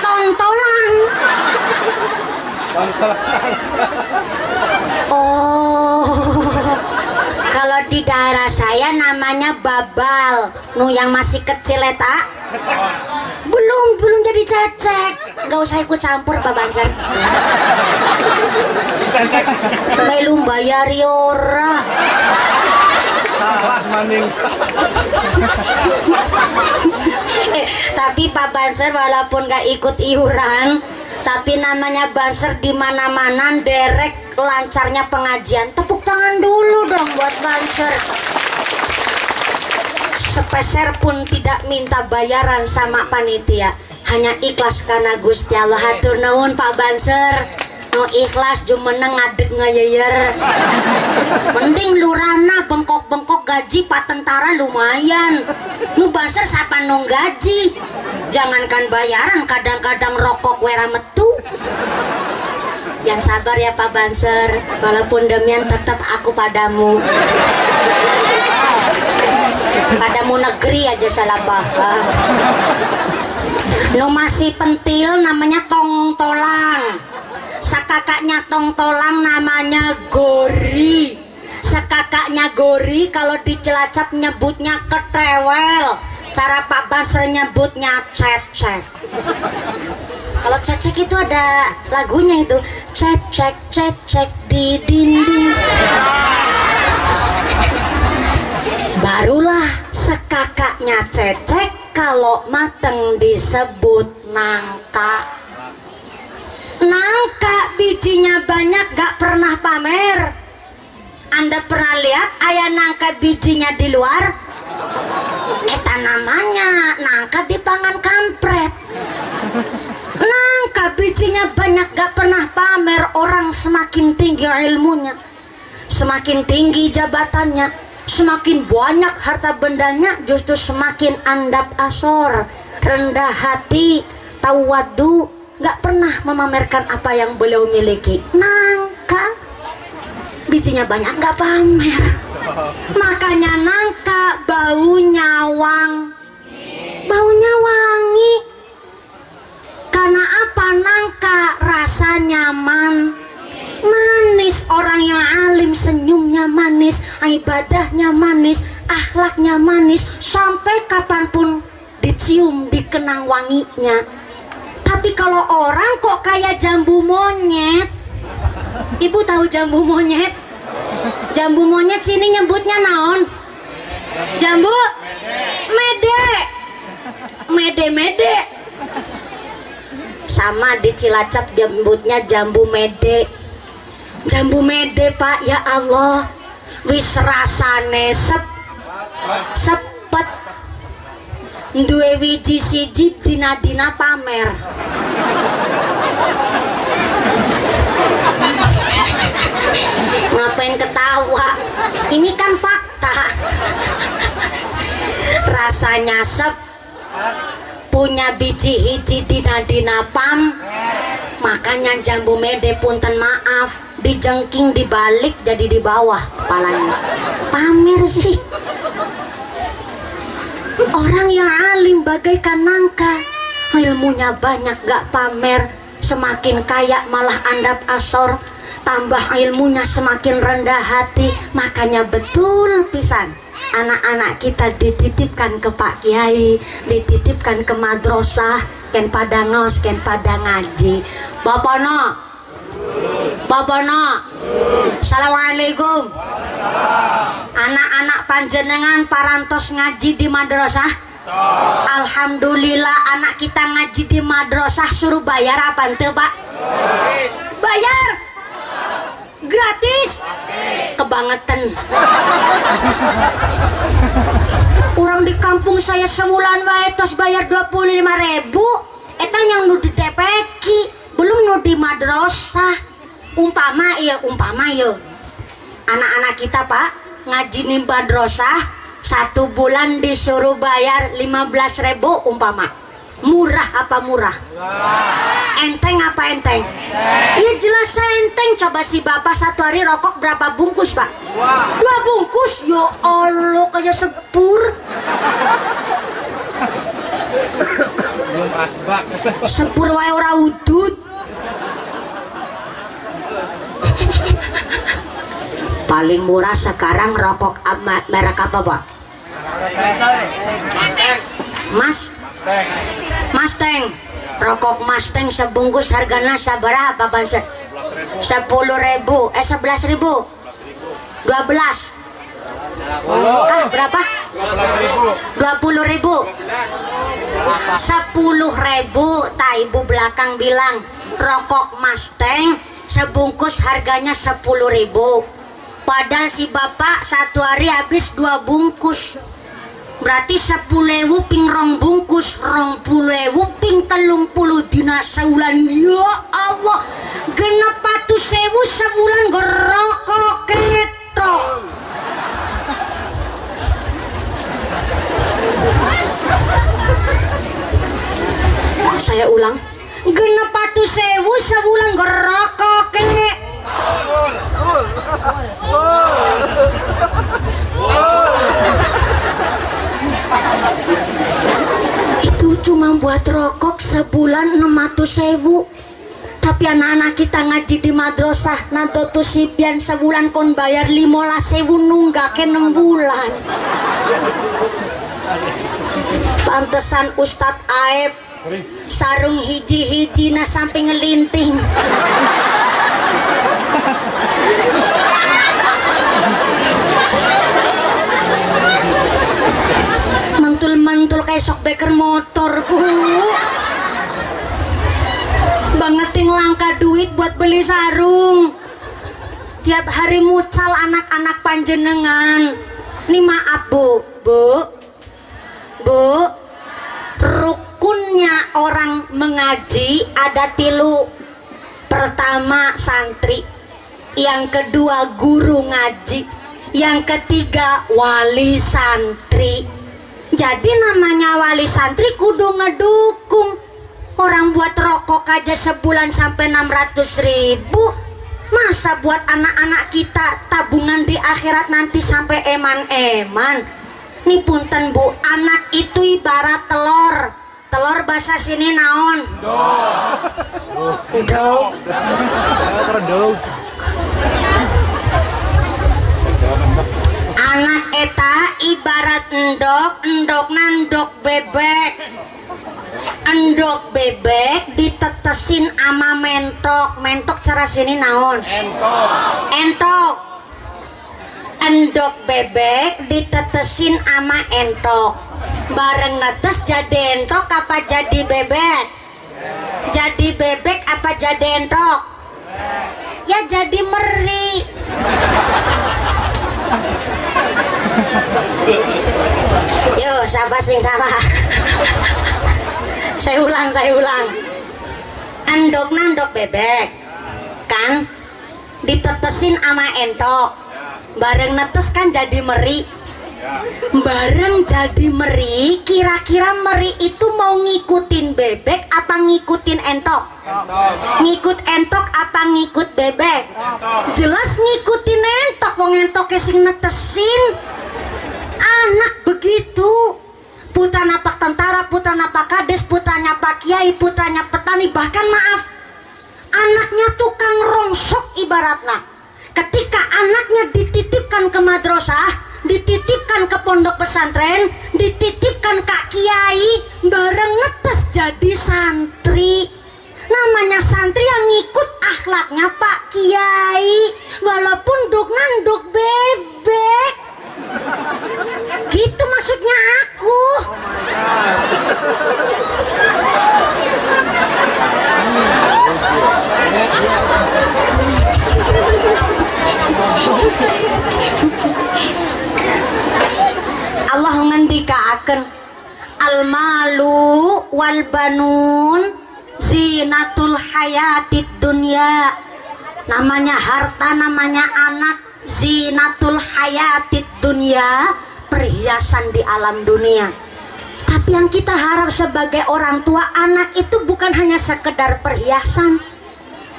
A: Tontolang. Oh. Kalau di daerah saya namanya babal. Nu yang masih kecil eta. Belum jadi cecek. Gak usah ikut campur Pak Banser. Belum bayar ora.
B: Salah maning.
A: Tapi Pak Banser walaupun gak ikut iuran, tapi namanya Banser di mana-mana derek lancarnya pengajian. Tepuk tangan dulu dong buat Banser. Sepeser pun tidak minta bayaran sama panitia, hanya ikhlas karena Gusti Allah. Hatur nuhun Pak Banser. No ikhlas jumeneng ngadeg ngayeyer. Mending lurana bengkok-bengkok gaji Pak Tentara lumayan. Nu Banser sapa nong gaji. Jangankan bayaran, kadang-kadang rokok wera metu. Yang sabar ya Pak Banser, walaupun demian tetap aku padamu. Padamu negeri aja salah paham. Nu masih pentil namanya tongtolang. Sekakaknya tongtolang namanya gori. Sekakaknya gori kalau di Cilacap nyebutnya ketewel. Cara Pak Banser nyebutnya cecek. Kalau cecek itu ada lagunya itu, cecek cecek di dinding. Barulah sekakaknya cecek kalau mateng disebut nangka. Nangka bijinya banyak gak pernah pamer. Anda pernah lihat ayah nangka bijinya di luar? Eta namanya nangka dipangan kampret. Nangka bijinya banyak gak pernah pamer. Orang semakin tinggi ilmunya, semakin tinggi jabatannya, semakin banyak harta bendanya, justru semakin andap asor, rendah hati, tawadu, gak pernah memamerkan apa yang beliau miliki. Nangka bijinya banyak gak pamer. Makanya nangka baunya wangi. Karena apa? Nangka rasanya manis. Orang yang alim senyumnya manis, ibadahnya manis, akhlaknya manis, sampai kapanpun dicium dikenang wanginya. Tapi kalau orang kok kayak jambu monyet. Ibu tahu jambu monyet? Jambu monyet sini nyebutnya naon? Jambu mede. Sama di Cilacap nyebutnya jambu mede. Jambu mede Pak, ya Allah. wis rasane sepet duwe wiji siji dina-dina pamer. Ngapain ketawa? Ini kan fakta. Rasanya punya biji hiji dina-dina pam, makanya jambu mede punten maaf dijengking dibalik jadi di bawah kepalanya. Pamer sih. Orang yang alim bagaikan nangka, ilmunya banyak gak pamer, semakin kaya malah andap asor, tambah ilmunya semakin rendah hati. Makanya betul pisan anak-anak kita dititipkan ke Pak Kiai, dititipkan ke madrasah, ken pada ngos, ken pada ngaji. Bapak no, assalamualaikum. Anak-anak panjenengan parantos ngaji di madrasah. Alhamdulillah anak kita ngaji di madrasah. Suruh bayar apa ente Pak? Bayar? Gratis? Kebangetan. Orang di kampung saya sebulan wae tos bayar 25.000. Eta yang nu di TPQ, belum nu di madrasah. Umpama ya anak-anak kita Pak ngaji di madrasah 1 bulan disuruh bayar 15.000 umpama. Murah apa murah? Enteng apa enteng? Ya jelas enteng. Coba si bapak satu hari rokok berapa bungkus Pak? 2 bungkus. Ya Allah kayak sepur.
B: Belum asbak.
A: Sepur wae ora udut. Paling murah sekarang rokok merek apa Pak? Mustang. Rokok Mustang sebungkus harganya sabaraha Bapak? 10.000. 11.000. 12. Berapa? 20.000. 10.000. Tak ibu belakang bilang rokok Mustang sebungkus harganya 10.000. Padahal si bapak satu hari habis 2 bungkus. Berarti 10.000 ping 2 bungkus, 20.000 ping 30 dina sebulan. Ya Allah, 600.000 sebulan gerokok ketok. Saya ulang, 600.000 sebulan gerokok ketok. Itu cuma buat rokok sebulan 600.000. Tapi anak-anak kita ngaji di madrasah nanti tuh sipian sebulan kon bayar 15.000 nunggake 6 bulan. Pantesan Ustadz Aep sarung hiji-hiji na sampai ngelinting. Mentul-mentul kayak shockbreaker motor Bu. Bangeting langka duit buat beli sarung. Tiap hari mucal anak-anak panjenengan. Nih maaf Bu. Rukunnya orang mengaji ada 3. Pertama santri, yang kedua guru ngaji, yang ketiga wali santri. Jadi namanya wali santri kudu ngedukung. Orang buat rokok aja sebulan sampai 600.000. Masa buat anak-anak kita tabungan di akhirat nanti sampai eman-eman. Nih punten Bu, anak itu ibarat telur. Telur bahasa sini naon? Endog. Anak eta ibarat endog nandok bebek. Endog bebek ditetesin ama mentok cara sini naon? Entok. Endog bebek ditetesin ama entok. Bareng netes jadi entok apa jadi bebek? Jadi bebek apa jadi entok? Ya jadi meri. Yo, siapa sing salah? Saya ulang. Andok bebek kan ditetesin ama entok, bareng netes kan jadi meri. Bareng jadi meri, kira-kira meri itu mau ngikutin bebek apa ngikutin entok? Ngikut entok apa ngikut bebek? Jelas ngikutin entok, wong entoknya sing netesin. Anak begitu, putranya pak tentara, putranya pak kades, putranya pak kiai, putranya petani, bahkan maaf, anaknya tukang rongsok ibaratnya. Ketika anaknya dititipkan ke madrasah, dititipkan ke pondok pesantren, dititipkan ke kiai, bareng netes jadi santri. Namanya santri yang ngikut akhlaknya Pak Kiai, walaupun duk nanduk bebek. Gitu maksudnya aku. Allah ngendikaaken al-malu wal banun zinatul hayatid dunya. Namanya harta, namanya anak, zinatul hayatid dunya, perhiasan di alam dunia. Tapi yang kita harap sebagai orang tua, anak itu bukan hanya sekedar perhiasan,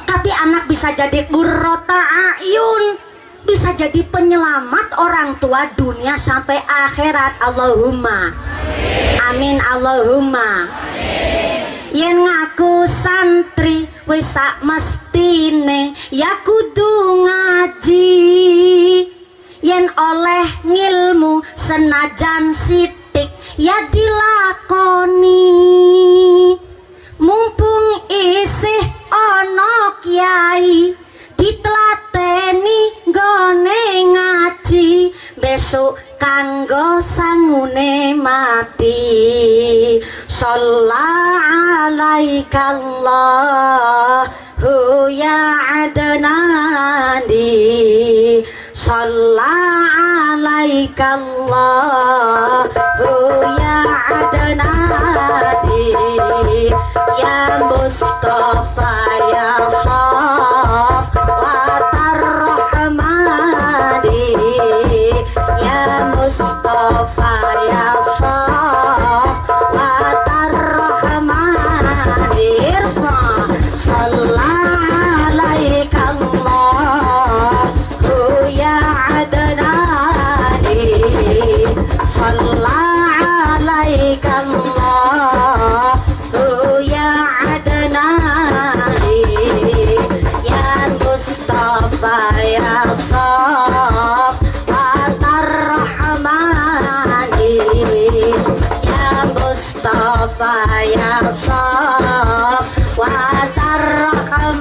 A: tapi anak bisa jadi qurrata ayun, bisa jadi penyelamat orang tua dunia sampai akhirat. Allahumma amin, Allahumma amin. Yen ngaku santri wis sak mestine ya kudu ngaji, yen oleh ngilmu senajan sitik ya dilakoni. Mumpung isih ana kiai ditlateni nggone ngaji, besok kanggo sangune mati. Sallallahu ya adnani, sallallahu ya adnani, ya Mustafa ya Saf watar rahmani, ya Mustafa ya Saf watar rahmani. Irfa sallallahu ya adnani, sallallahu ya adnani, ya Mustafa ya Saf watar rahmani, ya Mustafa ya Saf watar rahmani.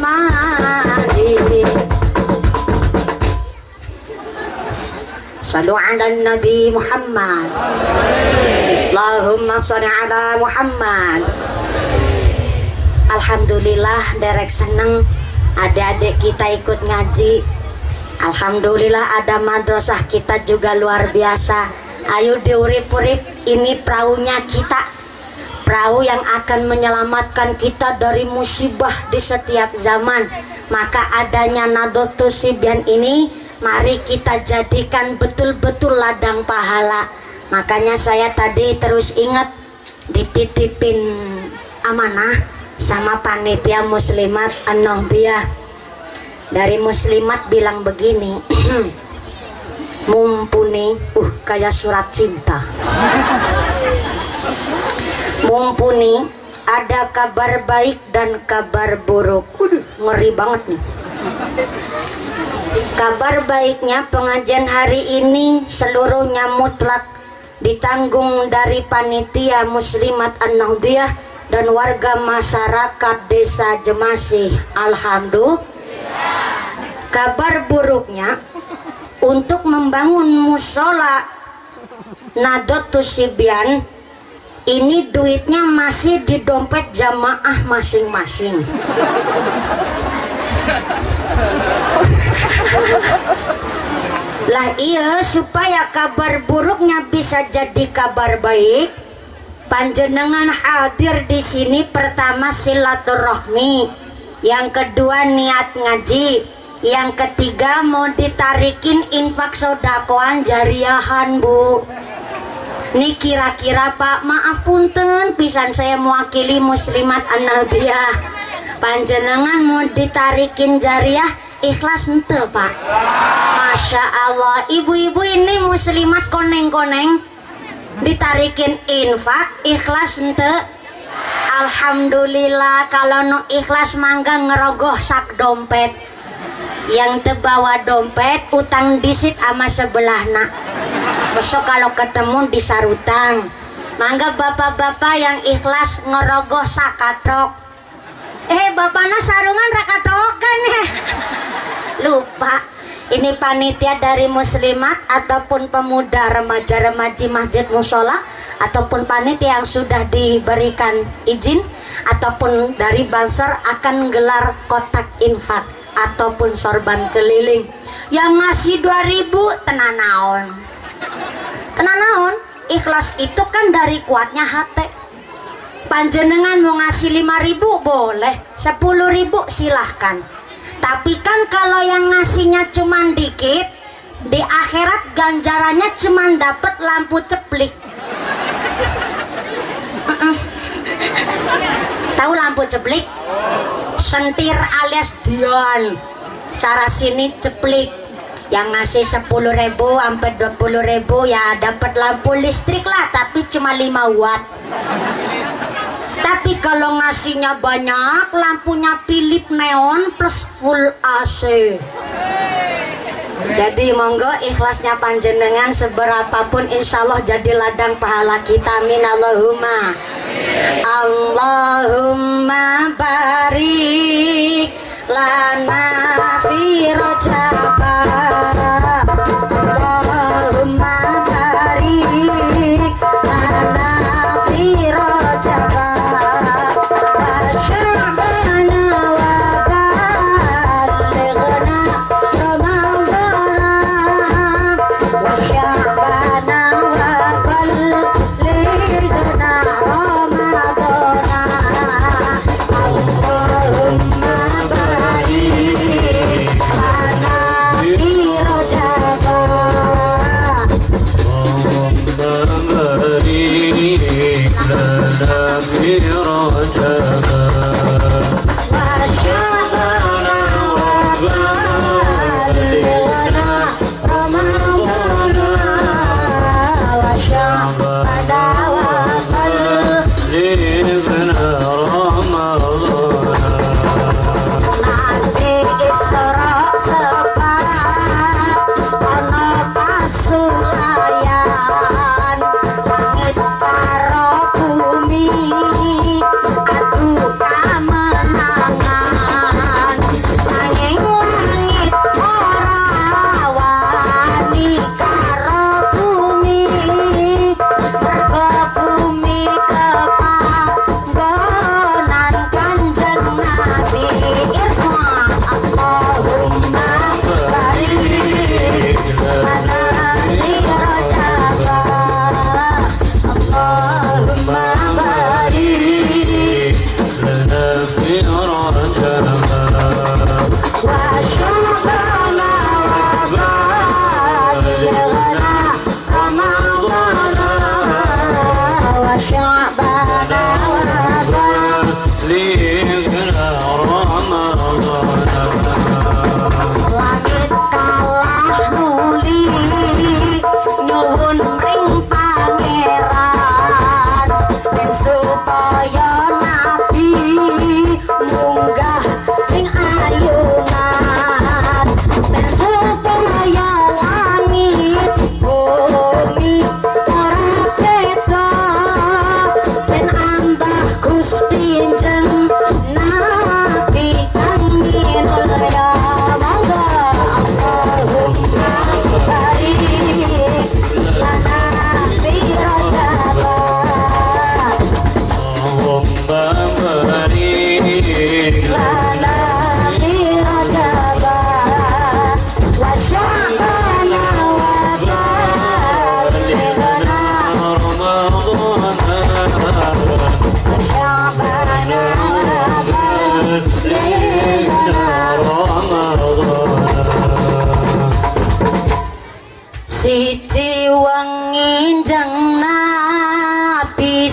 A: Sallu ala Nabi Muhammad. Allahumma sholli ala Muhammad. Alhamdulillah derek seneng adik-adik kita ikut ngaji. Alhamdulillah ada madrasah kita juga luar biasa. Ayo diurip-urip, ini perahunya kita, perahu yang akan menyelamatkan kita dari musibah di setiap zaman. Maka adanya Nahdlatul Sibyan ini, mari kita jadikan betul-betul ladang pahala. Makanya saya tadi terus ingat dititipin amanah sama panitia Muslimat An-Nahdliyah. Dari Muslimat bilang begini, mumpuni, kayak surat cinta. Mumpuni ada kabar baik dan kabar buruk. Ngeri banget nih. Kabar baiknya pengajian hari ini seluruhnya mutlak ditanggung dari panitia Muslimat An-Nahdliyah dan warga masyarakat desa Jemasih. Alhamdulillah. Kabar buruknya, untuk membangun musola Nahdlatul Sibyan ini duitnya masih di dompet jamaah masing-masing.
C: Lah iya, supaya kabar buruknya bisa jadi kabar baik, panjenengan hadir di sini pertama silaturahmi, yang kedua niat ngaji, yang ketiga mau ditarikin infak sodakoan jariahan Bu. Nih kira-kira Pak, maaf punten pisan saya mewakili muslimat an-nahdiyah, panjenengan mau ditarikin jariah ikhlas ente Pak? Masya Allah, ibu-ibu ini muslimat koneng-koneng ditarikin infak ikhlas ente? Alhamdulillah. Kalau no ikhlas mangga ngerogoh sak dompet, yang tebawa dompet utang disit ama sebelahna, besok kalau ketemu disarutang. Mangga bapak-bapak yang ikhlas ngerogoh sakatok. Bapakna sarungan rakatokan ya. Lupa. Ini panitia dari muslimat ataupun pemuda remaja-remaji masjid musola, ataupun panitia yang sudah diberikan izin, ataupun dari banser akan gelar kotak infak ataupun sorban keliling. Yang ngasih 2000 tenanaon. Tenanaon, ikhlas itu kan dari kuatnya hati. Panjenengan mau ngasih 5.000 boleh, 10.000 silahkan. Tapi kan kalau yang ngasihnya cuman dikit, di akhirat ganjarannya cuman dapet lampu ceplik. Tahu lampu ceplik? Sentir alias dion. Cara sini ceplik. Yang ngasih 10.000 sampai 20.000 ya dapat lampu listrik lah, tapi cuma 5 watt. Tapi kalau ngasihnya banyak, lampunya Philip neon plus full AC. Jadi monggo ikhlasnya panjenengan seberapapun, insya Allah jadi ladang pahala kita. Amin Allahumma. Allahumma barik lana fi Rajab. Allahumma barik lana fi Rajab.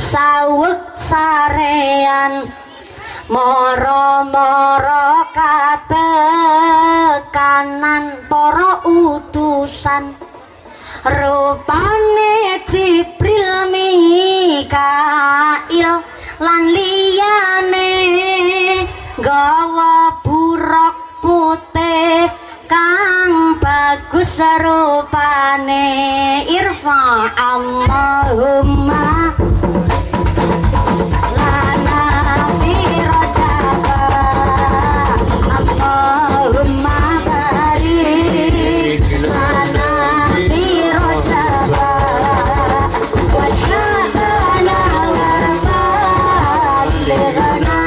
C: saweg sarean moro-moro katekanan para utusan rupane Jibril Mikail lan liyane gawa buruk putih kang bagus rupane irfa Allahumma lana fi rajaba Allahumma barik lana fi rajaba wa syabana wa balighna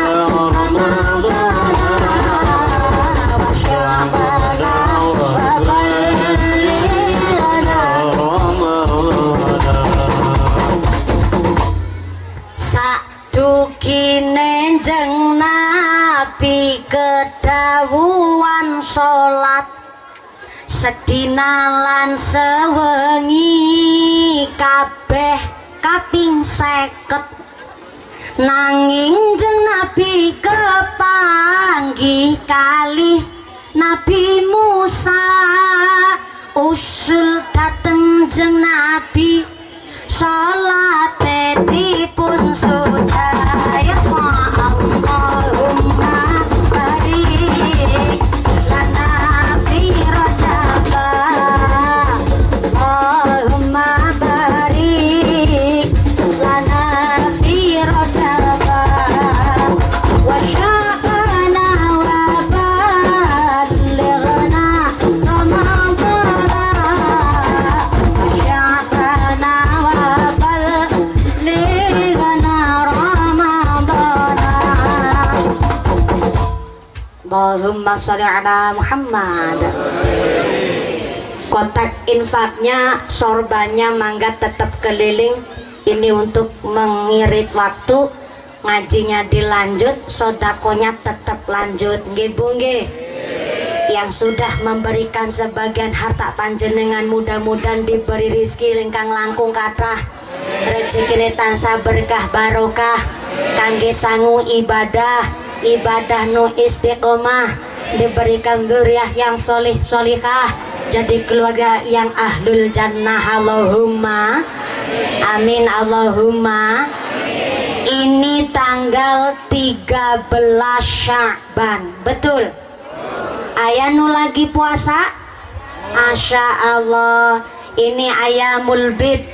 C: sakdukine jeng Nabi kedawuhan salat sedina lan sewengi kabeh kaping 50 nanging jeng Nabi kepanggih kalih Nabi Musa usul dateng jeng Nabi salate dipun sudaya Allahumma barik lana fi rajaba Allahumma barik lana fi rajaba wa sya'ana wa balighna ramadana wa sya'ana wa balighna ramadana Allahumma sholli ala Muhammad. Kotak infaknya, sorbannya mangga tetap keliling. Ini untuk mengirit waktu, ngajinya dilanjut, sodakonya tetap lanjut. Nggih Bu nggih. Yang sudah memberikan sebagian harta panjenengan mudah-mudahan diberi rizki lingkang langkung kathah. Rezekine tansah berkah barokah kangge sangu ibadah nu istiqomah, diberikan dzurriyyah yang solih solihah, jadi keluarga yang ahlul jannah. Allahumma amin. Allahumma ini tanggal 13 Sya'ban, betul? Aya nu lagi puasa? Masya Allah, ini ayamul bid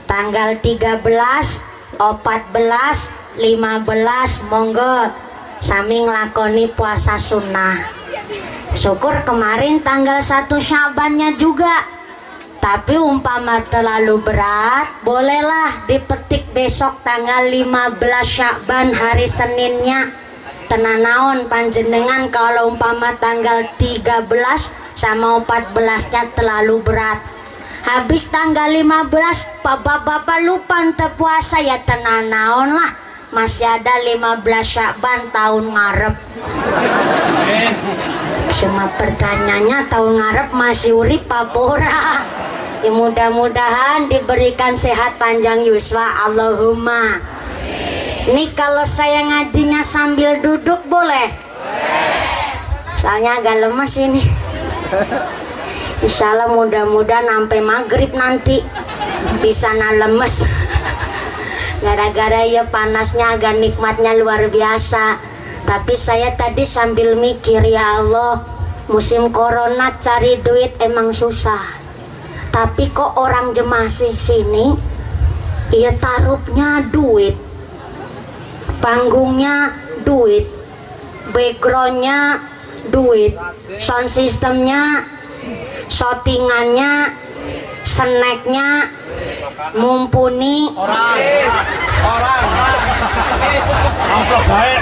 C: tanggal 13, 14, 15 monggo sami nglakoni puasa sunnah. Syukur kemarin tanggal 1 Sya'bannya juga. Tapi umpama terlalu berat, bolehlah dipetik besok tanggal 15 Sya'ban hari Seninnya. Tenanaon panjenengan kalau umpama tanggal 13 sama 14-nya terlalu berat. Habis tanggal 15 bapak-bapak lupa ente puasa, ya tenanaon lah. Masih ada 15 Sya'ban tahun ngarep. Cuma pertanyaannya tahun ngarep masih urip papora. Ya, mudah-mudahan diberikan sehat panjang yuswa. Allahumma. Ini kalau saya ngajinya sambil duduk boleh? Soalnya agak lemes ini. Insya Allah mudah-mudahan sampai maghrib nanti bisa lemes. Gara-gara ya panasnya agak nikmatnya luar biasa. Tapi saya tadi sambil mikir, ya Allah, musim corona cari duit emang susah. Tapi kok orang jemaah sini, iya tarupnya duit, panggungnya duit, backgroundnya duit, sound systemnya, shootingannya, snacknya mumpuni.
B: Orang amplop baik.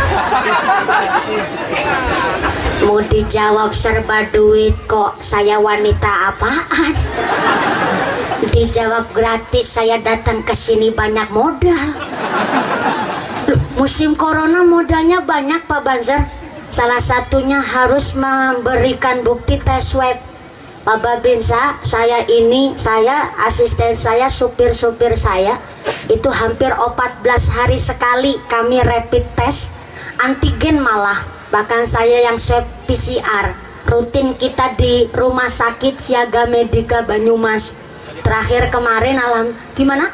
C: Mau dijawab serba duit, kok saya wanita apaan? Dijawab gratis, saya datang ke sini banyak modal. Loh, musim corona modalnya banyak Pak Banzer. Salah satunya harus memberikan bukti tes swab. Pak Babinsa, saya asisten saya, supir-supir saya Itu hampir 14 hari sekali kami rapid test, antigen malah. Bahkan saya yang swab PCR rutin kita di Rumah Sakit Siaga Medika Banyumas. Terakhir kemarin gimana?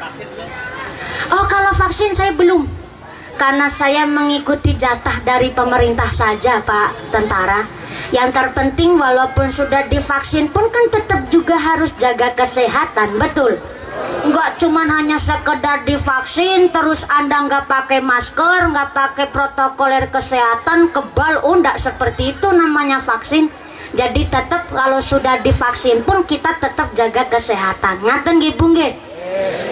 C: Oh, kalau vaksin saya belum, karena saya mengikuti jatah dari pemerintah saja, Pak Tentara. Yang terpenting walaupun sudah divaksin pun kan tetap juga harus jaga kesehatan, betul? Nggak cuman hanya sekedar divaksin terus Anda nggak pakai masker, nggak pakai protokoler kesehatan, kebal, nggak seperti itu namanya vaksin. Jadi tetap kalau sudah divaksin pun kita tetap jaga kesehatan. Ngaten nggih Bu nggih?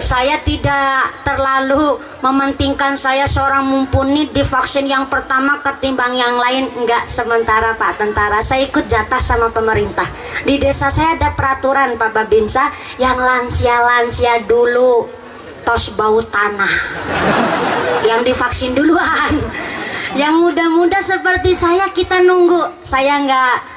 C: Saya tidak terlalu mementingkan saya seorang mumpuni divaksin yang pertama ketimbang yang lain, enggak. Sementara Pak Tentara saya ikut jatah sama pemerintah. Di desa saya ada peraturan Pak Babinsa, yang lansia-lansia dulu tos bau tanah yang divaksin duluan. Yang muda-muda seperti saya kita nunggu. Saya enggak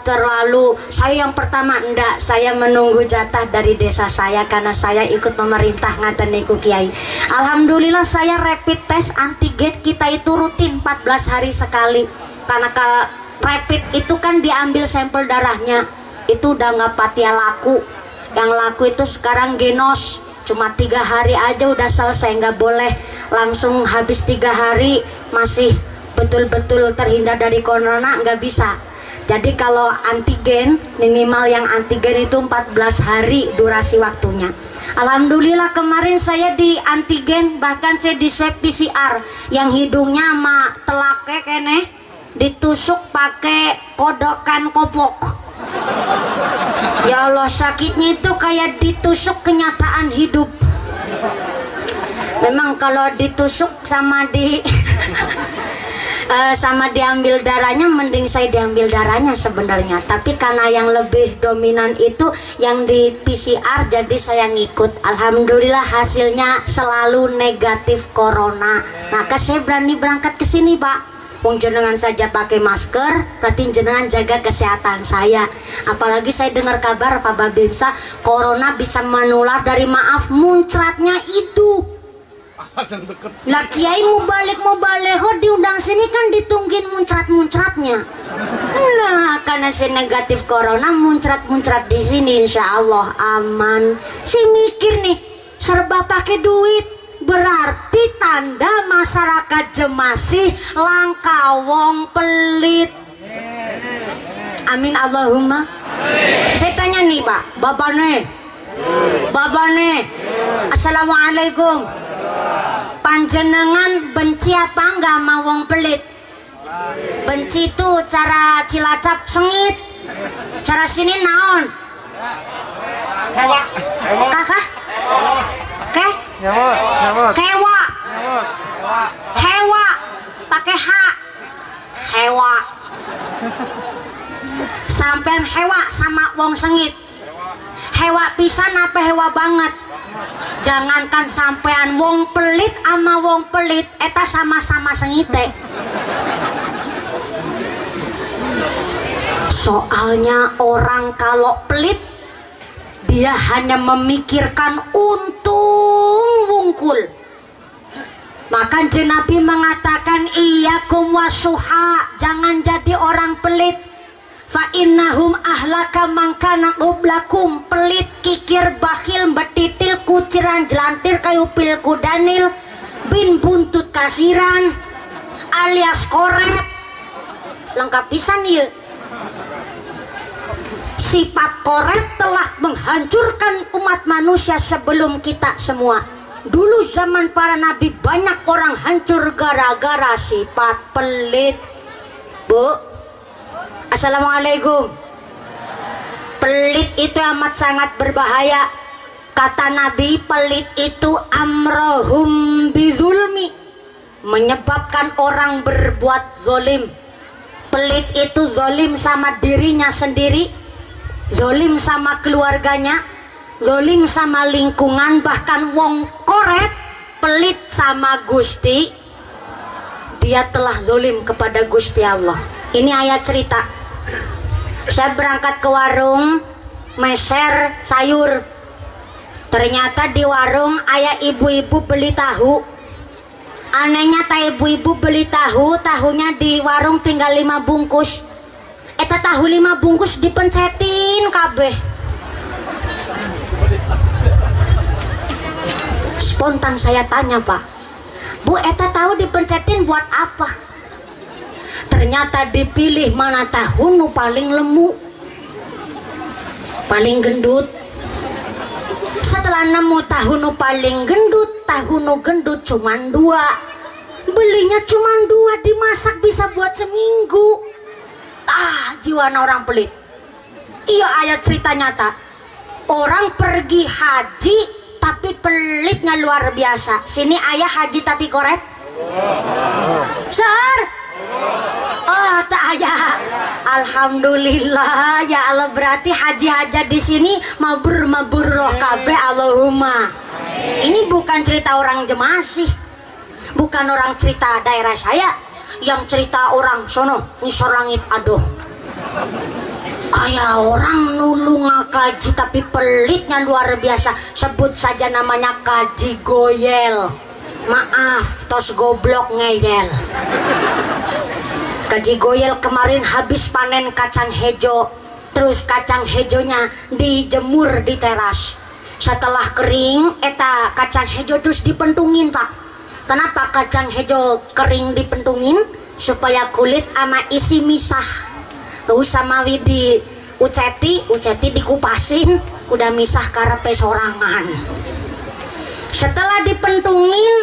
C: terlalu saya yang pertama, enggak, saya menunggu jatah dari desa saya karena saya ikut pemerintah. Ngaten niku Kiai. Alhamdulillah saya rapid test antigen kita itu rutin 14 hari sekali. Karena kalau rapid itu kan diambil sampel darahnya, itu udah nggak patia laku. Yang laku itu sekarang genos, cuma 3 hari aja udah selesai, nggak boleh langsung habis 3 hari masih betul-betul terhindar dari corona, nggak bisa. Jadi kalau antigen, minimal yang antigen itu 14 hari durasi waktunya. Alhamdulillah kemarin saya di antigen, bahkan saya di swab PCR yang hidungnya sama telake kene ditusuk pakai kodokan kopok. Ya Allah, sakitnya itu kayak ditusuk kenyataan hidup. Memang kalau ditusuk sama sama diambil darahnya, mending saya diambil darahnya sebenarnya, tapi karena yang lebih dominan itu yang di PCR, jadi saya ngikut. Alhamdulillah hasilnya selalu negatif corona, maka saya berani berangkat ke sini Pak. Wong jenengan saja pakai masker, berarti jenengan jaga kesehatan saya. Apalagi saya dengar kabar Pak Babinsa, corona bisa menular dari muncratnya itu. Lah Kiai mau balik diundang sini kan ditunggin muncrat-muncratnya. Nah, karena saya negatif corona, muncrat-muncrat di sini insya Allah aman. Saya mikir nih, serba pakai duit, berarti tanda masyarakat Jemasih langka wong pelit. Amin Allahumma. Saya tanya nih Pak, babane, assalamualaikum. Panjenengan benci apa enggak sama wong pelit? Benci itu cara Cilacap sengit, cara sini naon? Kakak? Kewa. Hewa. Pakai H. Hewa. Sampean hewa sama wong sengit. Hewa pisan apa hewa banget? Jangankan sampean wong pelit ama wong pelit, eta sama-sama sengite. Soalnya orang kalau pelit, dia hanya memikirkan untung wungkul. Maka Nabi mengatakan, iyyakum wasuha, jangan jadi orang pelit. Fa innahum ahlaka mangkana qablakum, pelit, kikir, bakhil, betitil, kuciran, jelantir, kayu pil kudanil, bin buntut kasiran, alias koret. Lengkap pisan ya. Sifat koret telah menghancurkan umat manusia sebelum kita semua. Dulu zaman para nabi banyak orang hancur gara-gara sifat pelit. Bu, assalamualaikum. Pelit itu amat sangat berbahaya. Kata Nabi, pelit itu amrohum bizulmi, menyebabkan orang berbuat zolim. Pelit itu zolim sama dirinya sendiri, zolim sama keluarganya, zolim sama lingkungan, bahkan wong koret pelit sama Gusti, dia telah zolim kepada Gusti Allah. Ini ayat cerita. Saya berangkat ke warung meser sayur, Ternyata di warung ayah ibu-ibu beli tahu. Anehnya ibu-ibu beli tahunya di warung tinggal 5 bungkus. Eta tahu 5 bungkus dipencetin kabeh. Spontan saya tanya, Pak, Bu, eta tahu dipencetin buat apa? Ternyata dipilih mana tahu nu paling lemu, paling gendut. Setelah nemu tahu nu paling gendut, tahu nu gendut cuman 2. Belinya cuman 2, dimasak bisa buat seminggu. Jiwana orang pelit. Iya, ayat cerita nyata. Orang pergi haji tapi pelitnya luar biasa. Sini ayah haji tapi korek. Sir. Oh, tak ayah. Alhamdulillah ya Allah, berarti haji-haja di sini mabur roh kabe Allahumma. Ini bukan cerita orang Jemaah sih. Bukan orang cerita daerah saya, yang cerita orang sono ngisor langit aduh. Ayah orang nulung kaji tapi pelitnya luar biasa. Sebut saja namanya Kaji Goyel. Maaf, tos goblok ngeyel. Kaji Goyel kemarin habis panen kacang hijau. Terus kacang hijaunya dijemur di teras. Setelah kering, eta kacang hijau terus dipentungin, Pak. Kenapa kacang hijau kering dipentungin? Supaya kulit sama isi misah. Sama widi uceti dikupasin, udah misah karepe sorangan. Setelah dipentungin,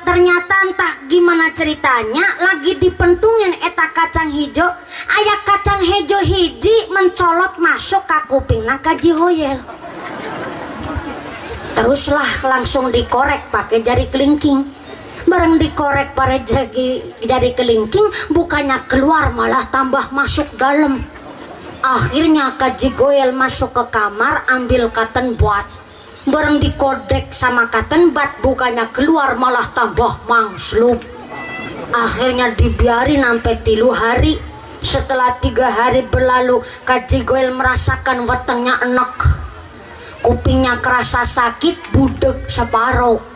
C: ternyata entah gimana ceritanya, lagi dipentungin eta kacang hijau, aya kacang hijau hiji mencolot masuk ke kupingna Kaji Goyel. Teruslah langsung dikorek pakai jari kelingking. Bareng dikorek pakai jari kelingking, bukannya keluar malah tambah masuk dalam. Akhirnya Kaji Goyel masuk ke kamar ambil cotton bud. Bareng dikodek sama cotton bud, bukannya keluar malah tambah mangslub. Akhirnya dibiarin sampai 3 hari. Setelah 3 hari berlalu, Kaji Goyel merasakan wetengnya enek, kupingnya kerasa sakit, budek separuh.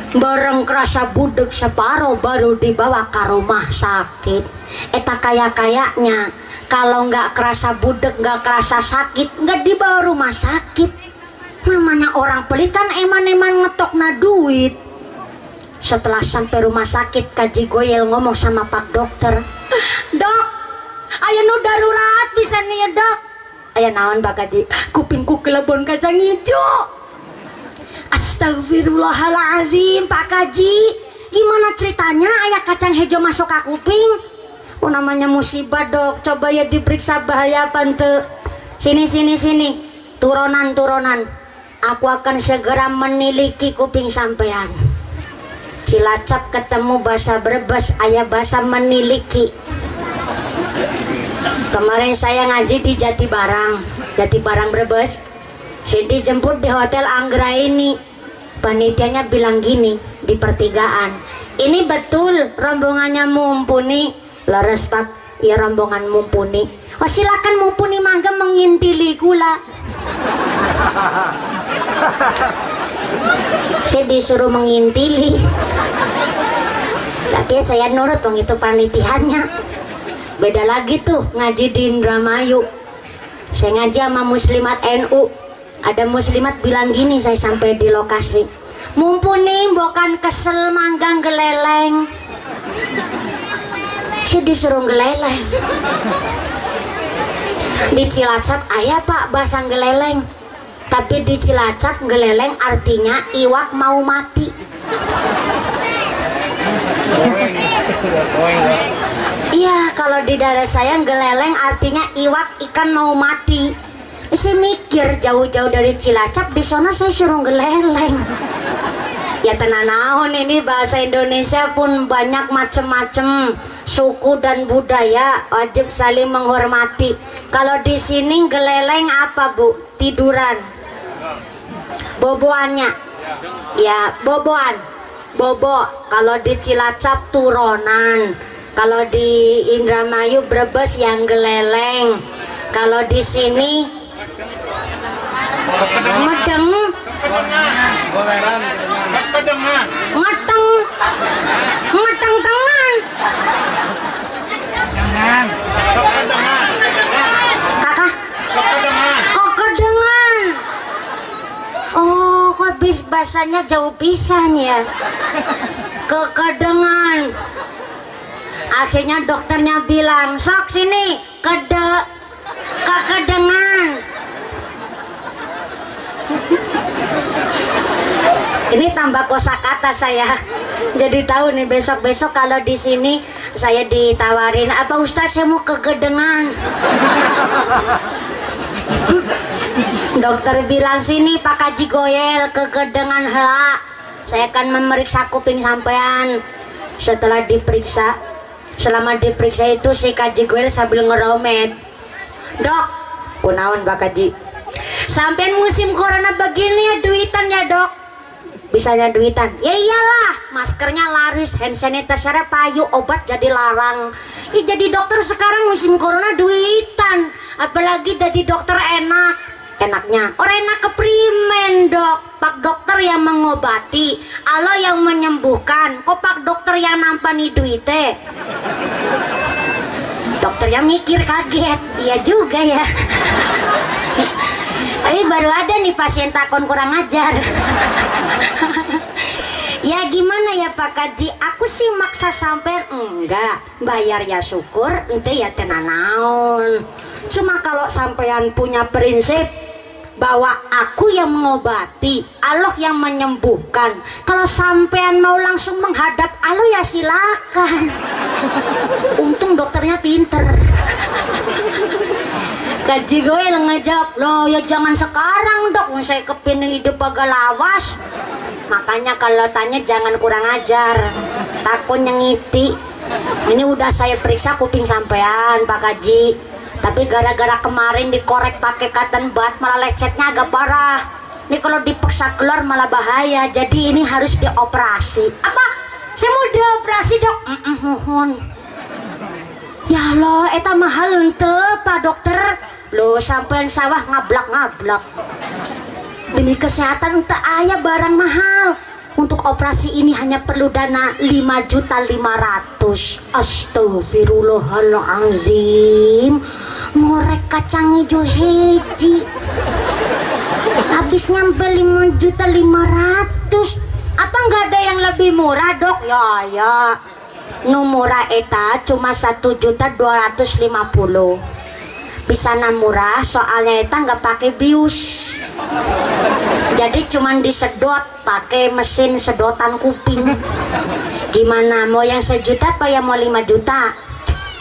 C: Bareng kerasa budek separuh baru dibawa ke rumah sakit. Eta kayaknya kalau nggak kerasa budek, nggak kerasa sakit, nggak dibawa rumah sakit. Namanya orang pelit kan eman-eman ngetokna duit. Setelah sampai rumah sakit, Kaji Goyel ngomong sama Pak Dokter, Dok, aya nu darurat bisa nih Dok. Aya naon Pak Kaji? Kupingku kelebon kacang hijau. Astagfirullahaladzim, Pak Kaji, gimana ceritanya ayah kacang hijau masuk ke kuping? Oh, namanya musibah Dok, coba ya diperiksa bahaya apa ente. Sini, turunan. Aku akan segera meniliki kuping sampean. Cilacap ketemu bahasa Brebes, ayah bahasa meniliki. Kemarin saya ngaji di Jati Barang Brebes. Cindy jemput di Hotel Anggra ini. Panitianya bilang gini di pertigaan, ini betul rombongannya mumpuni. Leres Pak, ya rombongan mumpuni. Oh, silakan mumpuni mangga mengintili gula. Saya disuruh mengintili, tapi saya nurut dong, itu panitiannya. Beda lagi tuh ngaji di Indramayu. Saya ngaji sama muslimat NU. Ada muslimat bilang gini, saya sampai di lokasi, mumpuni bukan kesel manggang geleleng. Saya disuruh geleleng. Di Cilacap ayah Pak bahasa geleleng, tapi di Cilacap geleleng artinya iwak mau mati. Iya, kalau di daerah saya geleleng artinya iwak ikan mau mati. Saya mikir jauh-jauh dari Cilacap, di sana saya suruh geleleng. Ya tenang naon, ini bahasa Indonesia pun banyak macem-macem suku dan budaya, wajib saling menghormati. Kalau di sini geleleng apa Bu? Tiduran. Boboannya? Ya boboan. Bobo. Kalau di Cilacap turunan. Kalau di Indramayu Brebes yang geleleng. Kalau di sini Medeng,
B: Goleran. Kedengar.
C: ngeteng, ngeteng tengan.
B: Jangan. Kedengar.
C: Kakak,
B: Kedengar.
C: kok kedengan? Oh, kok bis bahasanya jauh pisan ya. Kekedengan. Akhirnya dokternya bilang, sok sini, kekedengan. Ini tambah kosakata saya. Jadi tahu nih besok-besok kalau di sini saya ditawarin, apa Ustaz saya mau kegedengan. Dokter bilang sini Pak Haji Goyel kegedengan hela. Saya akan memeriksa kuping sampean. Setelah diperiksa, selama diperiksa itu si Haji Goyel sambil ngeromet. Dok, kunaon Pak Haji? Sampean musim corona begini ya duitan ya dok. Bisanya duitan? Ya iyalah, maskernya laris, hand sanitizer payu, obat jadi larang. Ya, jadi dokter sekarang musim corona duitan. Apalagi jadi dokter enaknya orang enak keprimen dok. Pak dokter yang mengobati, Allah yang menyembuhkan. Kok pak dokter yang nampani duite? Dokternya mikir kaget. Iya juga ya. Tapi baru ada nih pasien takon kurang ajar. Ya gimana ya Pak Haji, aku sih maksa sampean enggak, bayar ya syukur, ente ya tenanaun. Cuma kalau sampean punya prinsip bahwa aku yang mengobati, Allah yang menyembuhkan, kalau sampean mau langsung menghadap Allah ya silakan. Untung dokternya pinter. Haji Goyel ngejawab, loh ya jangan sekarang dok, saya kepingin hidup agak lawas. Makanya kalau tanya jangan kurang ajar, takut nyengiti. Ini udah saya periksa kuping sampean Pak Haji, tapi gara-gara kemarin dikorek pakai cotton bud malah lecetnya agak parah. Ini kalau dipaksa keluar malah bahaya, jadi ini harus dioperasi. Apa? Saya mau dioperasi dok? Mohon. Ya Allah, eta mahal ente Pak dokter. Loh sampean sawah ngablak-ngablak. Demi kesehatan ente ayah barang mahal. Untuk operasi ini hanya perlu dana 5.500.000. Astagfirullahaladzim. Ngorek kacang hijau heji. Habis nyampe 5.500.000. Apa nggak ada yang lebih murah dok? Ya. Nu murah eta cuma 1.250.000. Bisa murah soalnya eta nggak pakai bius. Jadi cuman disedot pakai mesin sedotan kuping. Gimana mau yang 1 juta apa ya mau 5 juta?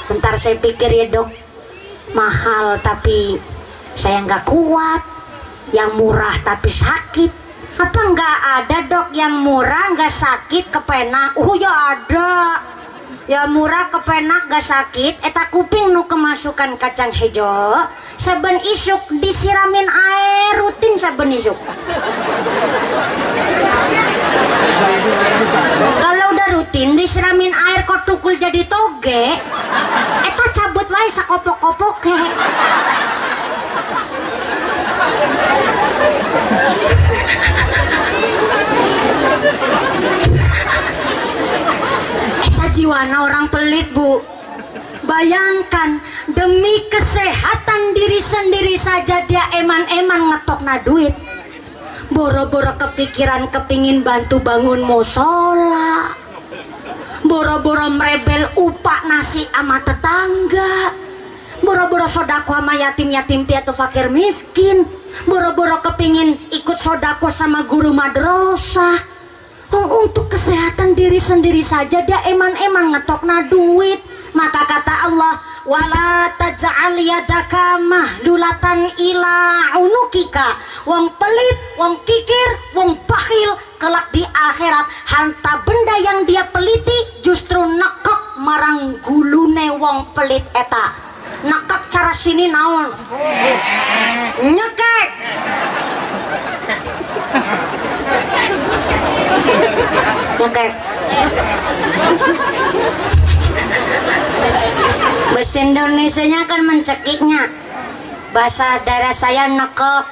C: Bentar saya pikir ya dok, mahal tapi saya nggak kuat. Yang murah tapi sakit. Apa nggak ada dok yang murah nggak sakit kepenak? Ya ada. Ya murah kepenak gak sakit. Eta kuping nu kemasukan kacang hijau. Saben isuk disiramin air rutin saben isuk. Kalau udah rutin disiramin air kok tukul jadi toge, eta cabut wae sakopok-kopok. Jiwana orang pelit bu. Bayangkan demi kesehatan diri sendiri saja dia eman-eman ngetokna duit. Boro-boro kepikiran kepingin bantu bangun musola, boro-boro merebel upak nasi ama tetangga, boro-boro sodako sama yatim-yatim piatu fakir miskin, boro-boro kepingin ikut sodako sama guru madrasah. Untuk kesehatan diri sendiri saja dia eman-eman ngetokna duit. Maka kata Allah, wala taj'al yadaka mahdulatan ila unukika. Wong pelit, wong kikir, wong bakhil kelak di akhirat harta benda yang dia peliti justru nekek marang gulune wong pelit eta. Nekek cara sini naon? Nyekek. Oke. Bahasa Indonesianya kan mencekiknya. Bahasa daerah saya nekek.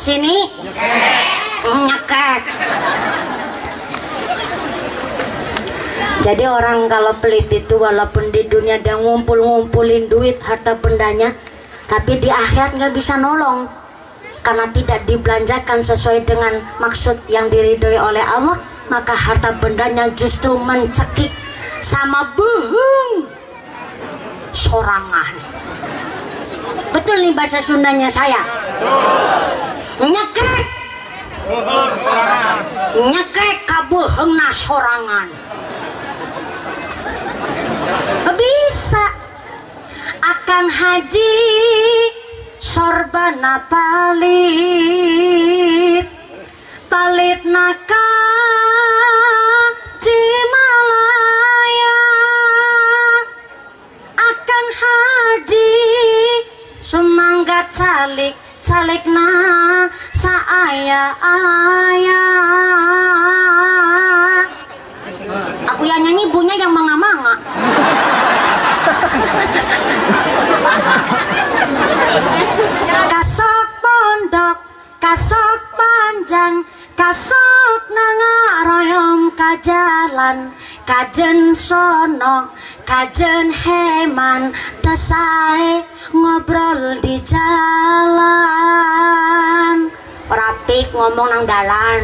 C: Sini nyekek. Jadi orang kalau pelit itu walaupun di dunia dia ngumpulin duit harta bendanya, tapi di akhirat nggak bisa nolong karena tidak dibelanjakan sesuai dengan maksud yang diridhoi oleh Allah, maka harta bendanya justru mencekik sama buhung sorangan. Betul nih bahasa Sundanya saya. Nyekek. Nyekek kabuheungna sorangan. Bisa akan haji sorbana palit naka Cimalaya akan haji sumangga calikna saaya aku yang nyanyi, ibunya yang manga-manga. Kasok pondok, kasok panjang, kasok nangaroyong kajalan, kajen sono, kajen heman, tesae ngobrol di jalan. Rapik ngomong nang dalan.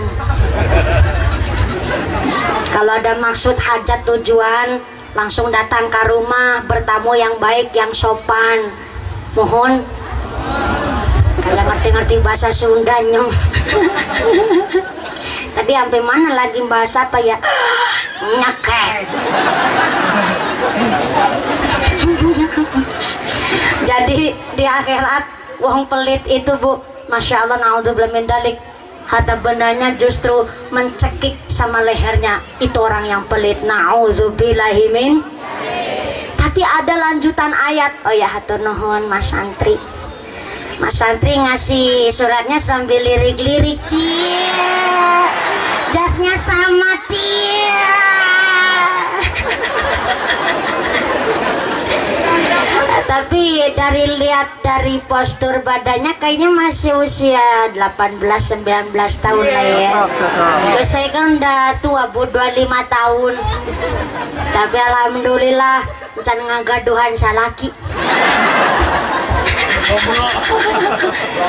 C: Kalau ada maksud hajat tujuan, langsung datang ke rumah, bertamu yang baik, yang sopan. Mohon kayak ngerti-ngerti bahasa Sunda nyong. Tadi sampai mana lagi bahasa apa ya? Nyekek. Jadi di akhirat wong pelit itu Bu, Masya Allah, naudzubillah min dzalik, harta bendanya justru mencekik sama lehernya. Itu orang yang pelit, naudzubillahi min. Tapi ada lanjutan ayat. Oh ya, hatur nuhun Mas Santri. Mas Santri ngasih suratnya sambil lirik-lirik. Cia, jasnya sama Cia. Tapi lihat dari postur badannya kayaknya masih usia 18-19 tahun lah ya. Terus saya kan udah tua Bu, 25 tahun. Tapi alhamdulillah can ngagaduhan salaki.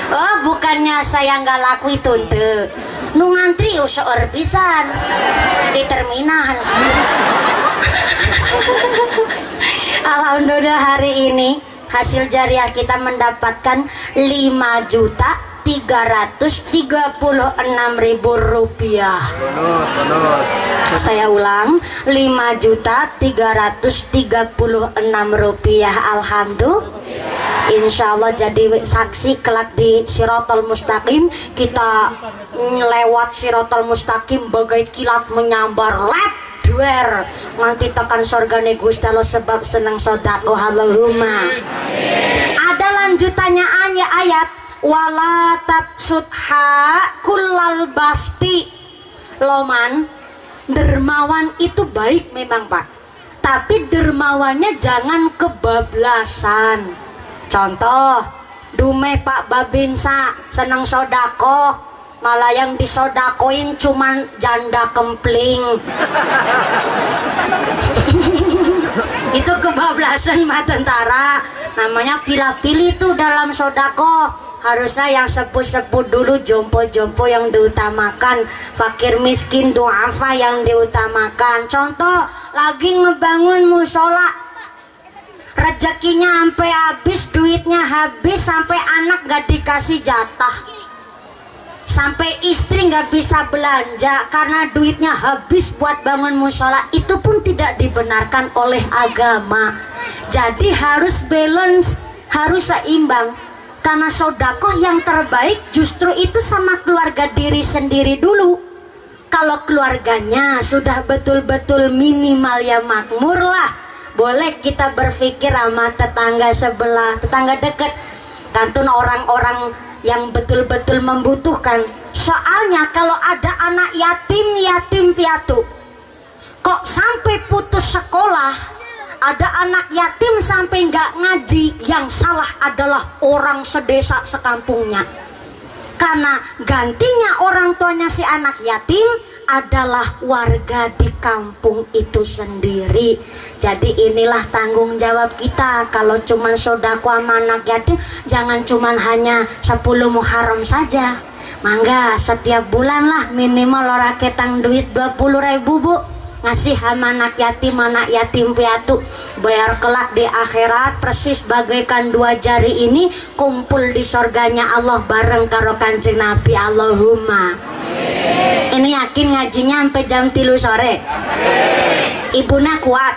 C: Oh, bukannya saya nggak laku itu ente. Nu ngantri seueur pisan di terminal. Alhamdulillah hari ini hasil jariah kita mendapatkan 5.336.000 rupiah. Saya ulang, 5.336.000 rupiah. Alhamdulillah. Insya Allah jadi saksi kelak di Sirotol Mustaqim. Kita lewat Sirotol Mustaqim bagai kilat menyambar lep duer nanti tekan sorgane Gusti Allah sebab senang sodako. Allahumma. Ada lanjutannya ayat wala tatsudha kullal basti. Loman, dermawan itu baik memang Pak, tapi dermawannya jangan kebablasan. Contoh, dume Pak Babinsa senang sodako, malah yang disodakoin cuman janda kempling. Itu kebablasan Mbak Tentara. Namanya pilih-pilih tuh dalam sodako. Harusnya yang sepuh-sepuh dulu, jompo-jompo yang diutamakan, fakir miskin duafa yang diutamakan. Contoh, lagi ngebangun musola, rezekinya sampai habis, duitnya habis, sampai anak gak dikasih jatah, sampai istri nggak bisa belanja karena duitnya habis buat bangun musola. Itu pun tidak dibenarkan oleh agama. Jadi harus balance, harus seimbang. Karena sodakoh yang terbaik justru itu sama keluarga diri sendiri dulu. Kalau keluarganya sudah betul-betul minimal ya makmur lah, boleh kita berpikir sama tetangga sebelah, tetangga dekat, kantun orang-orang yang betul-betul membutuhkan. Soalnya kalau ada anak yatim piatu, kok sampai putus sekolah, ada anak yatim sampai nggak ngaji, yang salah adalah orang sedesa sekampungnya. karena gantinya orang tuanya si anak yatim adalah warga di kampung itu sendiri. Jadi inilah tanggung jawab kita. Kalau cuman sodako sama anak yatim, jangan cuman hanya 10 Muharram saja. Mangga setiap bulan lah minimal ora ketang duit 20.000 bu, ngasih sama anak yatim piatu, bayar kelak di akhirat persis bagaikan 2 jari ini kumpul di surganya Allah bareng karo Kanjeng Nabi. Allahumma. Ini yakin ngajinya sampai jam 3 sore? Ibuna kuat?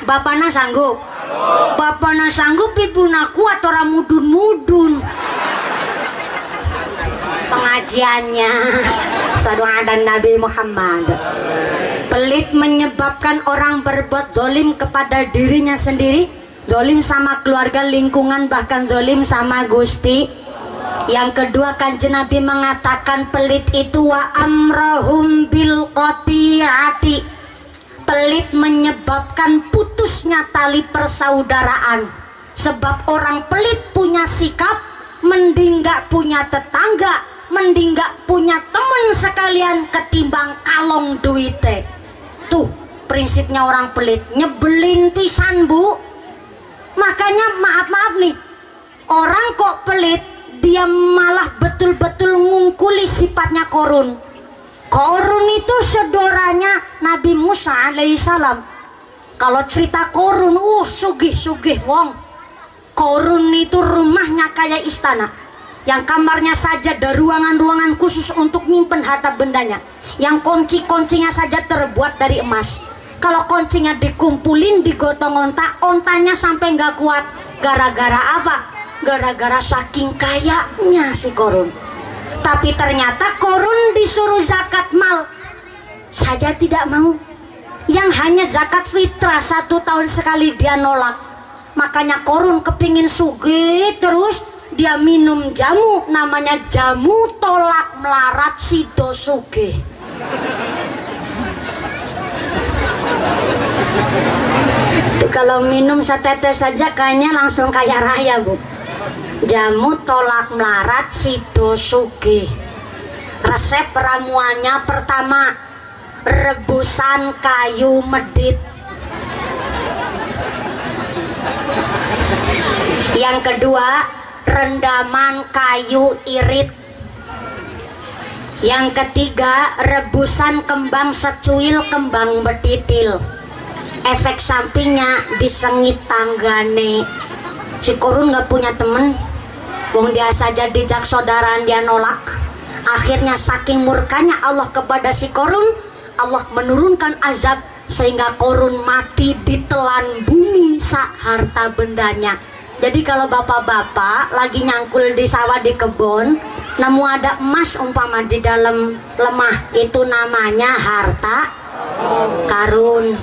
C: Bapaknya sanggup? Bapaknya sanggup, ibuna kuat, orang mudun-mudun pengajiannya. Sallu ala Nabi Muhammad. Pelit menyebabkan orang berbuat zolim kepada dirinya sendiri, zolim sama keluarga, lingkungan, bahkan zolim sama Gusti. Yang kedua, Kanjeng Nabi mengatakan pelit itu wa amrahum bil qati'ati. Pelit menyebabkan putusnya tali persaudaraan. Sebab orang pelit punya sikap mending gak punya tetangga, mending gak punya temen sekalian ketimbang kalong duite. Tuh prinsipnya orang pelit, nyebelin pisan bu. Makanya maaf nih, orang kok pelit dia malah betul-betul ngungkuli sifatnya korun. Korun itu saudaranya Nabi Musa alaihissalam. Kalau cerita korun, sugih-sugih wong. Korun itu rumahnya kayak istana, yang kamarnya saja ada ruangan-ruangan khusus untuk nyimpen harta bendanya, yang kunci-kuncinya saja terbuat dari emas. Kalau kuncinya dikumpulin digotong ontanya sampai nggak kuat. Gara-gara apa? Gara-gara saking kayanya si korun. Tapi ternyata korun disuruh zakat mal saja tidak mau. Yang hanya zakat fitrah 1 tahun sekali dia nolak. Makanya korun kepingin sugih terus, dia minum jamu namanya jamu tolak melarat sido sugih. Itu kalau minum setetes saja kayaknya langsung kaya raya bu. Jamu tolak melarat sido sugih. Resep ramuannya pertama, rebusan kayu medit. Yang kedua, rendaman kayu irit. Yang ketiga, rebusan kembang secuil, kembang betitil. Efek sampingnya disengit tanggane. Si korun gak punya temen, wong dia saja dijak saudaraan dia nolak. Akhirnya saking murkanya Allah kepada si korun, Allah menurunkan azab sehingga korun mati ditelan bumi sak harta bendanya. Jadi kalau bapak-bapak lagi nyangkul di sawah di kebun, nemu ada emas umpama di dalam lemah, itu namanya harta karun.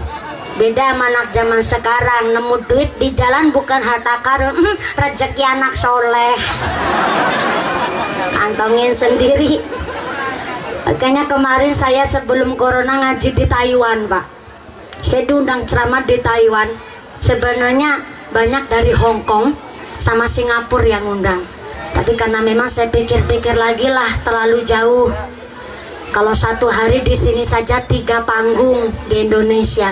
C: Beda sama anak zaman sekarang, nemu duit di jalan bukan harta karun, rezeki anak soleh, kantongin sendiri. Makanya kemarin saya sebelum corona ngaji di Taiwan pak, saya diundang ceramah di Taiwan. Sebenarnya banyak dari Hong Kong sama Singapura yang undang, tapi karena memang saya pikir-pikir lagi lah terlalu jauh. Kalau 1 hari di sini saja 3 panggung di Indonesia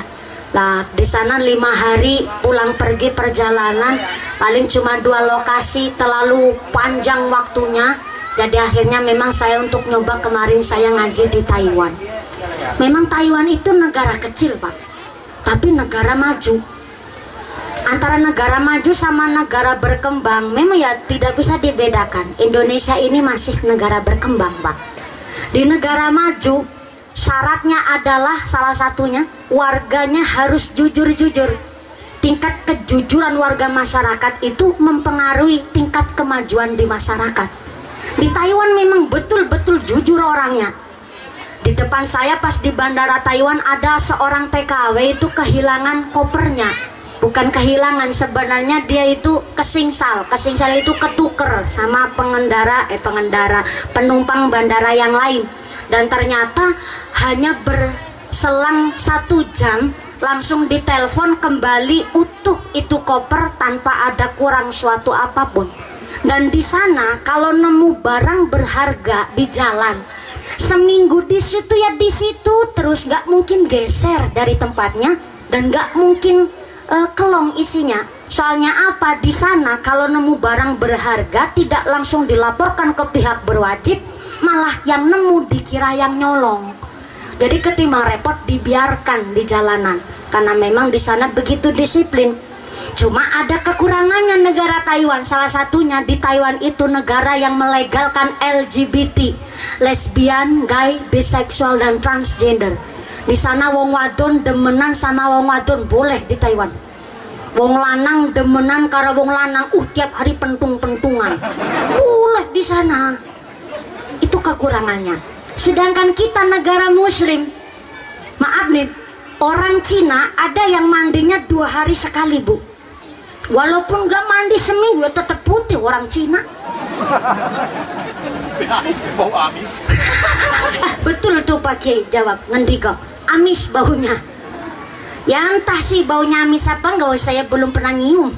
C: lah, di sana 5 hari pulang pergi perjalanan paling cuma 2 lokasi, terlalu panjang waktunya. Jadi akhirnya memang saya untuk nyoba kemarin saya ngaji di Taiwan. Memang Taiwan itu negara kecil pak, tapi negara maju. Antara negara maju sama negara berkembang memang ya tidak bisa dibedakan. Indonesia ini masih negara berkembang pak. Di negara maju syaratnya adalah salah satunya warganya harus jujur-jujur. Tingkat kejujuran warga masyarakat itu mempengaruhi tingkat kemajuan di masyarakat. Di Taiwan memang betul-betul jujur orangnya. Di depan saya pas di bandara Taiwan ada seorang TKW itu kehilangan kopernya. Bukan kehilangan, sebenarnya dia itu kesingsal. Kesingsal itu ketuker sama penumpang bandara yang lain. Dan ternyata hanya berselang 1 jam langsung ditelepon kembali utuh itu koper tanpa ada kurang suatu apapun. Dan di sana kalau nemu barang berharga di jalan, seminggu di situ ya di situ terus, nggak mungkin geser dari tempatnya dan nggak mungkin kelong isinya. Soalnya apa? Di sana kalau nemu barang berharga tidak langsung dilaporkan ke pihak berwajib, malah yang nemu dikira yang nyolong. Jadi ketimbang repot dibiarkan di jalanan, karena memang di sana begitu disiplin. Cuma ada kekurangannya negara Taiwan. Salah satunya di Taiwan itu negara yang melegalkan LGBT, lesbian, gay, biseksual dan transgender. Di sana wong wadon demenan sama wong wadon boleh di Taiwan. Wong lanang demenan karo wong lanang, tiap hari pentung-pentungan. Boleh di sana. Itu kekurangannya. Sedangkan kita negara muslim, maaf nih, orang Cina ada yang mandinya 2 hari sekali, Bu. Walaupun gak mandi seminggu ya tetap putih orang Cina.
B: Bau amis.
C: Betul tuh Pak Kiai jawab, ngendika amis baunya. Ya entah sih baunya amis apa enggak, saya belum pernah nyium.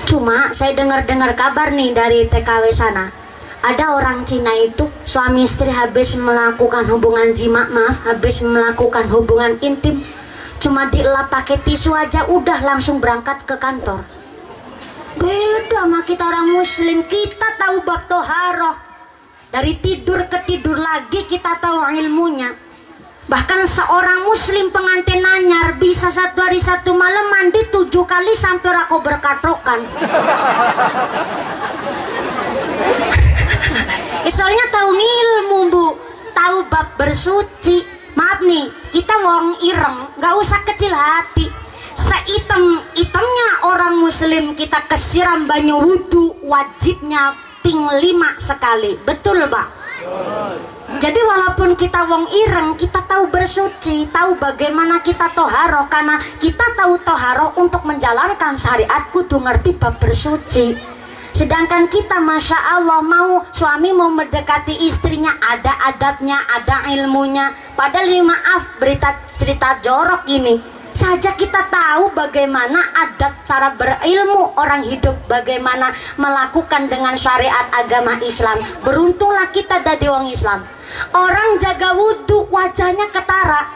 C: Cuma saya dengar-dengar kabar nih dari TKW sana, ada orang Cina itu suami istri habis melakukan hubungan jima, habis melakukan hubungan intim, cuma dielap pakai tisu aja udah langsung berangkat ke kantor. Beda sama kita orang muslim, kita tahu bab toharoh. Dari tidur ke tidur lagi kita tahu ilmunya. Bahkan seorang muslim pengantin nanyar bisa 1 hari 1 malam mandi 7 kali sampai rako berkatrokan. Soalnya tahu ilmu, Bu, tahu bab bersuci. Maaf nih, kita wong ireng, gak usah kecil hati. Seitem-itemnya orang muslim kita kesiram banyu wudhu, wajibnya ping 5 sekali. Betul, Pak? Jadi walaupun kita wong ireng, kita tahu bersuci, tahu bagaimana kita toharoh, karena kita tahu toharoh untuk menjalankan syariat kudu ngerti bab bersuci. Sedangkan kita Masya Allah suami mau mendekati istrinya ada adabnya, ada ilmunya. Padahal ini maaf, berita cerita jorok ini saja kita tahu bagaimana adab cara berilmu orang hidup, bagaimana melakukan dengan syariat agama Islam. Beruntunglah kita dari wong Islam. Orang jaga wudhu wajahnya ketara,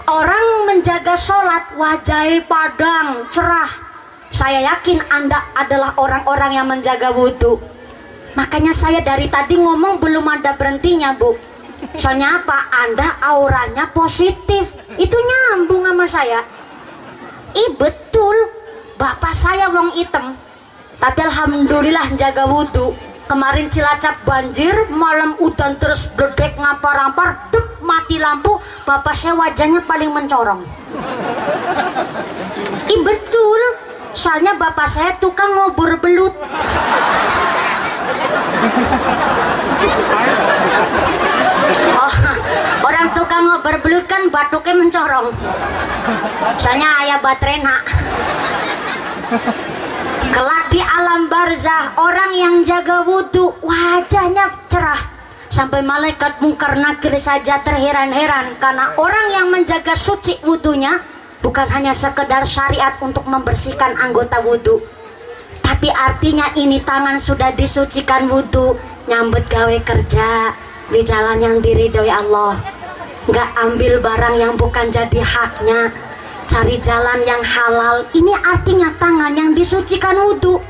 C: orang menjaga sholat wajahnya padang cerah. Saya yakin Anda adalah orang-orang yang menjaga wudhu. Makanya saya dari tadi ngomong belum ada berhentinya, Bu. Soalnya apa? Anda auranya positif. Itu nyambung sama saya. Betul. Bapak saya wong item, tapi alhamdulillah jaga wudhu. Kemarin Cilacap banjir, malam udan terus bledek ngampar-ampar, duk mati lampu. Bapak saya wajahnya paling mencorong. Betul. Soalnya bapak saya tukang ngobor belut. Orang tukang ngobor belut kan batuknya mencorong. Soalnya ayah batrena. Kelak di alam barzah, orang yang jaga wudhu wajahnya cerah. Sampai malaikat mungkar nakir saja terheran-heran, karena orang yang menjaga suci wudhunya bukan hanya sekedar syariat untuk membersihkan anggota wudhu, tapi artinya ini tangan sudah disucikan wudhu, nyambut gawe kerja di jalan yang diridhoi Allah, nggak ambil barang yang bukan jadi haknya, cari jalan yang halal. Ini artinya tangan yang disucikan wudhu.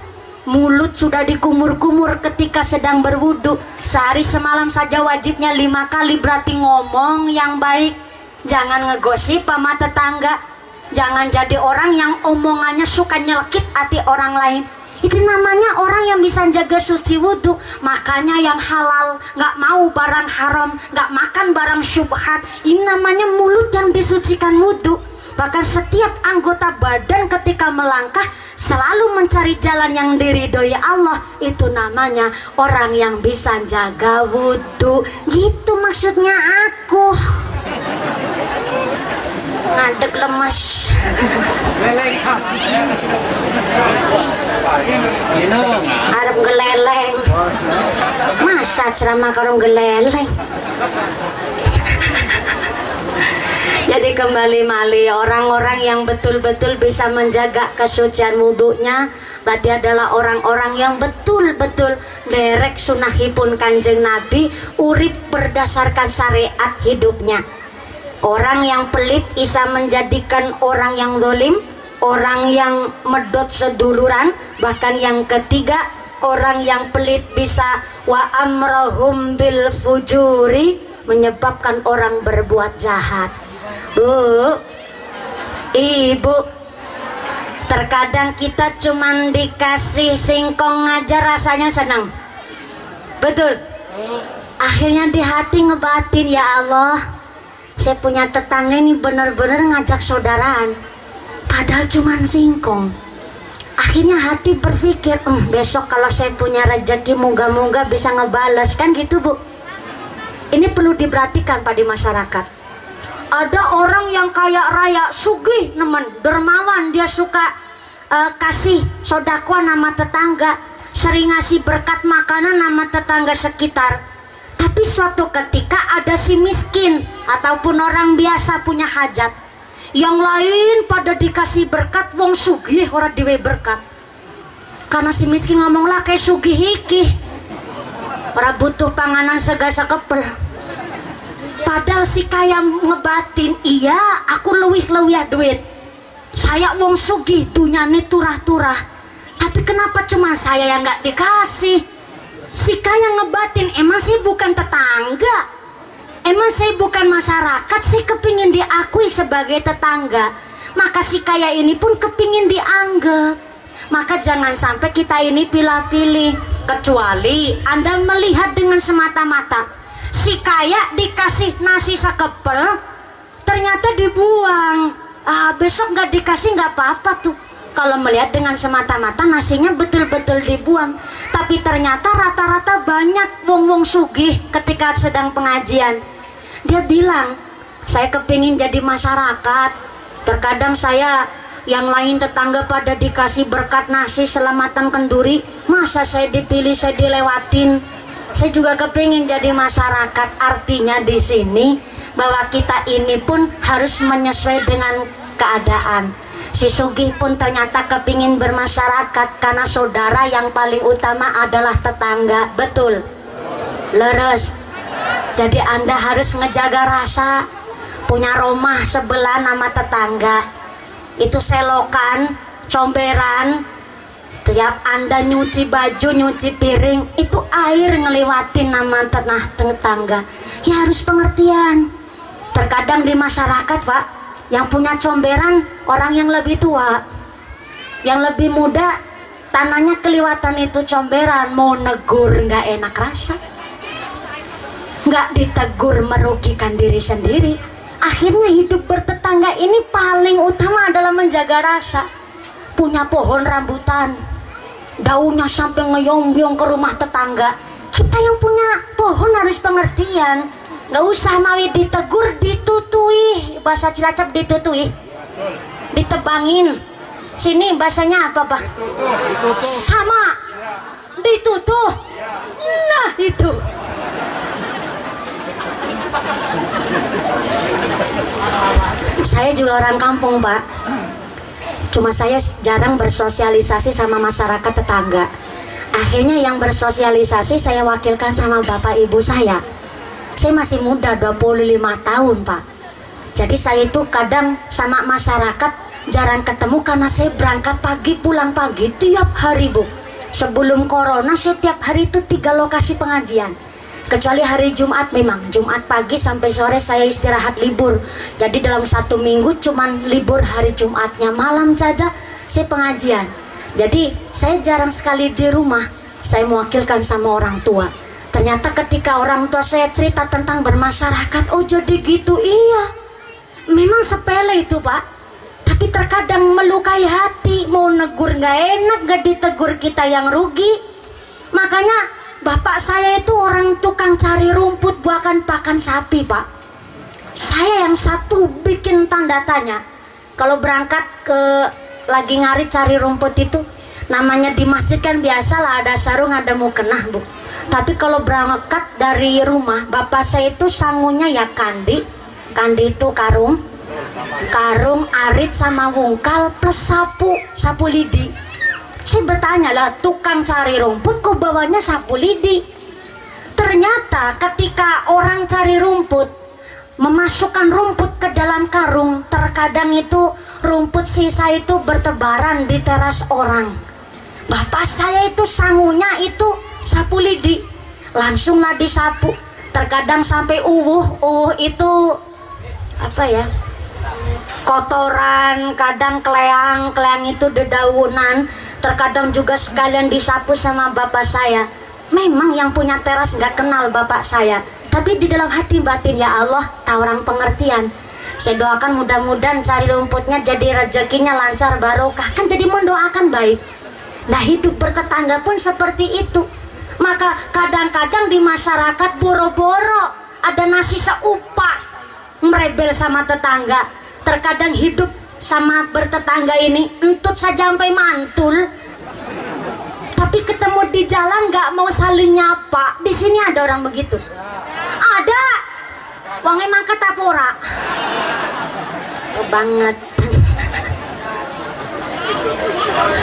C: Mulut sudah dikumur-kumur ketika sedang berwudhu. Sehari semalam saja wajibnya 5 kali, berarti ngomong yang baik, jangan ngegosip sama tetangga. Jangan jadi orang yang omongannya suka nyelekit hati orang lain. Itu namanya orang yang bisa jaga suci wudhu. Makanya yang halal, nggak mau barang haram, nggak makan barang syubhat. Ini namanya mulut yang disucikan wudhu. Bahkan setiap anggota badan ketika melangkah selalu mencari jalan yang diridhoi Allah. Itu namanya orang yang bisa jaga wudhu. Gitu maksudnya aku. Ngadeg lemas. Arep geleleng. Masa ceramah karung geleleng. Jadi
A: kembali mali orang-orang yang betul-betul bisa menjaga kesucian wudhunya berarti adalah orang-orang yang betul-betul derek sunahipun Kanjeng Nabi, urip berdasarkan syariat hidupnya. Orang yang pelit bisa menjadikan orang yang dolim, orang yang medot seduluran, bahkan yang ketiga orang yang pelit bisa wa amrohum bil fujuri, menyebabkan orang berbuat jahat. Bu, ibu, terkadang kita cuman dikasih singkong aja rasanya senang, betul? Akhirnya di hati ngebatin, ya Allah, saya punya tetangga ini bener-bener ngajak saudaraan, padahal cuman singkong. Akhirnya hati berpikir, besok kalau saya punya rezeki moga-moga bisa ngebales, kan gitu Bu. Ini perlu diperhatikan pada masyarakat. Ada orang yang kaya raya, sugih nemen, dermawan, dia suka kasih sodakwa nama tetangga, sering ngasih berkat makanan nama tetangga sekitar. Tapi suatu ketika ada si miskin ataupun orang biasa punya hajat, yang lain pada dikasih berkat, wong sugih orang diwe berkat. Karena si miskin ngomong lah kayak sugih iki, orang butuh panganan segasa kepel. Padahal si kaya ngebatin, iya aku lewih-lewih duit, saya wong sugih dunyane turah-turah, tapi kenapa cuma saya yang nggak dikasih? Si kaya ngebatin, emang saya bukan tetangga, emang saya bukan masyarakat, saya kepingin diakui sebagai tetangga. Maka si kaya ini pun kepingin dianggap. Maka jangan sampai kita ini pilih-pilih, kecuali Anda melihat dengan semata-mata si kaya dikasih nasi sekepel, ternyata dibuang. Besok nggak dikasih nggak apa-apa tuh. Kalau melihat dengan semata-mata nasinya betul-betul dibuang, tapi ternyata rata-rata banyak wong-wong sugih ketika sedang pengajian. Dia bilang, saya kepingin jadi masyarakat. Terkadang saya yang lain tetangga pada dikasih berkat nasi selamatan kenduri, masa saya dipilih, saya dilewatin. Saya juga kepingin jadi masyarakat. Artinya di sini bahwa kita ini pun harus menyesuaikan dengan keadaan. Si sugih pun ternyata kepingin bermasyarakat karena saudara yang paling utama adalah tetangga, betul? Leres. Jadi Anda harus ngejaga rasa. Punya rumah sebelah nama tetangga, itu selokan, comberan. Setiap Anda nyuci baju, nyuci piring, itu air ngelewatin nama tanah tetangga. Ya harus pengertian. Terkadang di masyarakat Pak, yang punya comberan orang yang lebih tua, yang lebih muda, tanahnya kelewatan itu comberan, mau negur nggak enak rasa, nggak ditegur merugikan diri sendiri. Akhirnya hidup bertetangga ini paling utama adalah menjaga rasa. Punya pohon rambutan, daunnya sampai ngeyong-yong ke rumah tetangga, kita yang punya pohon harus pengertian. Nggak usah mawi ditegur, ditutui. Bahasa Cilacap ditutui, ditebangin. Sini bahasanya apa Pak? Sama, ditutuh. Nah itu. Saya juga orang kampung Pak, cuma saya jarang bersosialisasi sama masyarakat tetangga. Akhirnya yang bersosialisasi saya wakilkan sama bapak ibu saya. Saya masih muda, 25 tahun Pak. Jadi saya itu kadang sama masyarakat jarang ketemu karena saya berangkat pagi pulang pagi tiap hari Bu. Sebelum corona setiap hari itu 3 lokasi pengajian. Kecuali hari Jumat, memang Jumat pagi sampai sore saya istirahat libur. Jadi dalam 1 minggu cuman libur hari Jumatnya, malam saja saya pengajian. Jadi saya jarang sekali di rumah. Saya mewakilkan sama orang tua. Ternyata ketika orang tua saya cerita tentang bermasyarakat, oh jadi gitu, iya. Memang sepele itu Pak, tapi terkadang melukai hati. Mau negur nggak enak, nggak ditegur kita yang rugi. Makanya bapak saya itu orang tukang cari rumput bukan pakan sapi Pak. Saya yang satu bikin tanda tanya. Kalau berangkat ke lagi ngarit cari rumput itu, namanya di masjid kan biasalah ada sarung ada mukena Bu. Tapi kalau berangkat dari rumah, bapak saya itu sangunya ya kandi. Kandi itu karung,
C: karung, arit sama wungkal plus sapu lidi. Saya bertanya lah, tukang cari rumput kok bawanya sapu lidi? Ternyata ketika orang cari rumput, memasukkan rumput ke dalam karung, terkadang itu rumput sisa itu bertebaran di teras orang. Bapak saya itu sangunya itu sapu lidi, langsunglah disapu. Terkadang sampai itu apa ya, kotoran, kadang kleang itu dedaunan, terkadang juga sekalian disapu sama bapak saya. Memang yang punya teras nggak kenal bapak saya, tapi di dalam hati batin, ya Allah, taurang pengertian. Saya doakan mudah-mudahan cari rumputnya jadi rezekinya lancar, barokah, kan jadi mendoakan baik. Nah, hidup bertetangga pun seperti itu. Maka kadang-kadang di masyarakat boro-boro ada nasi seupah, merebel sama tetangga. Terkadang hidup sama bertetangga ini entut saja sampai mantul, tapi ketemu di jalan nggak mau saling nyapa. Di sini ada orang begitu? Ada. Wong emang ketapora banget.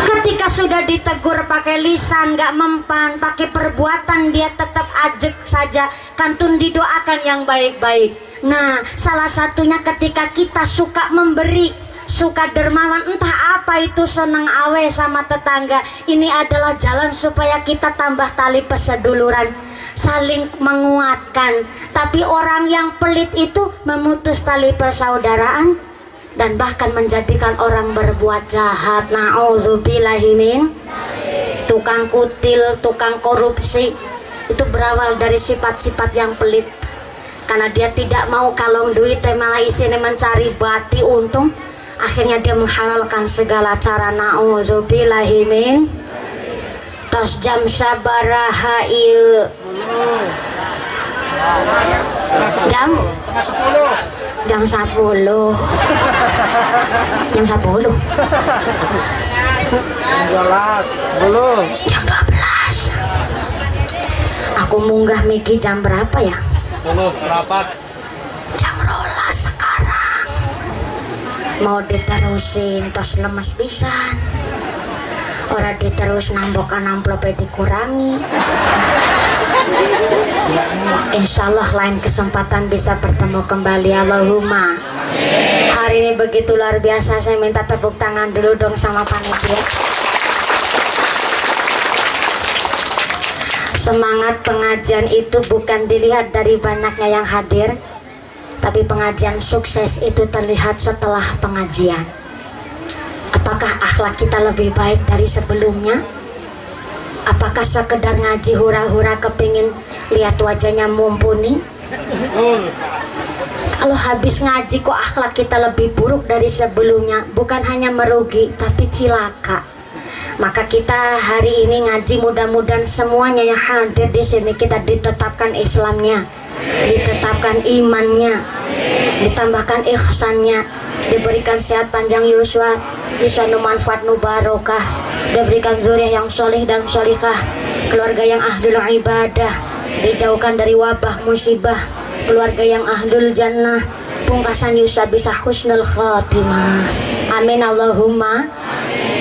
C: Ketika sudah ditegur pakai lisan nggak mempan, pakai perbuatan dia tetap ajek saja, kantun didoakan yang baik-baik. Nah, salah satunya ketika kita suka memberi, suka dermawan, entah apa itu, senang awe sama tetangga, ini adalah jalan supaya kita tambah tali perseduluran, saling menguatkan. Tapi orang yang pelit itu memutus tali persaudaraan dan bahkan menjadikan orang berbuat jahat. Na'udzubillahimin. Tukang kutil, tukang korupsi itu berawal dari sifat-sifat yang pelit, karena dia tidak mau kalong duit malah isinya mencari bati untung. Akhirnya dia menghalalkan segala cara. Na'udzubillahimin. Tos jam sabaraha ieu jam 10 jam 10 jam 10 jam 12 aku munggah Miki jam berapa ya?
B: 10 rapat
C: jam 12 sekarang. Mau diterusin tos lemes pisan, ora diterus nambokan amplopnya dikurangi. Insya Allah lain kesempatan bisa bertemu kembali, Allahumma. Hari ini begitu luar biasa, saya minta tepuk tangan dulu dong sama panitia. Semangat pengajian itu bukan dilihat dari banyaknya yang hadir, tapi pengajian sukses itu terlihat setelah pengajian. Apakah akhlak kita lebih baik dari sebelumnya? Apakah sekedar ngaji hura-hura kepingin lihat wajahnya mumpuni? Kalau habis ngaji kok akhlak kita lebih buruk dari sebelumnya, bukan hanya merugi tapi cilaka. Maka kita hari ini ngaji, mudah-mudahan semuanya yang hadir di sini kita ditetapkan Islamnya, ditetapkan imannya, ditambahkan ihsannya, diberikan sehat panjang yuswa, bisa manfaat nu barokah, diberikan zuriat yang soleh dan solihah, keluarga yang ahlul ibadah, dijauhkan dari wabah musibah, keluarga yang ahlul jannah, pungkasan yuswa bisa husnul khatimah. Amin Allahumma.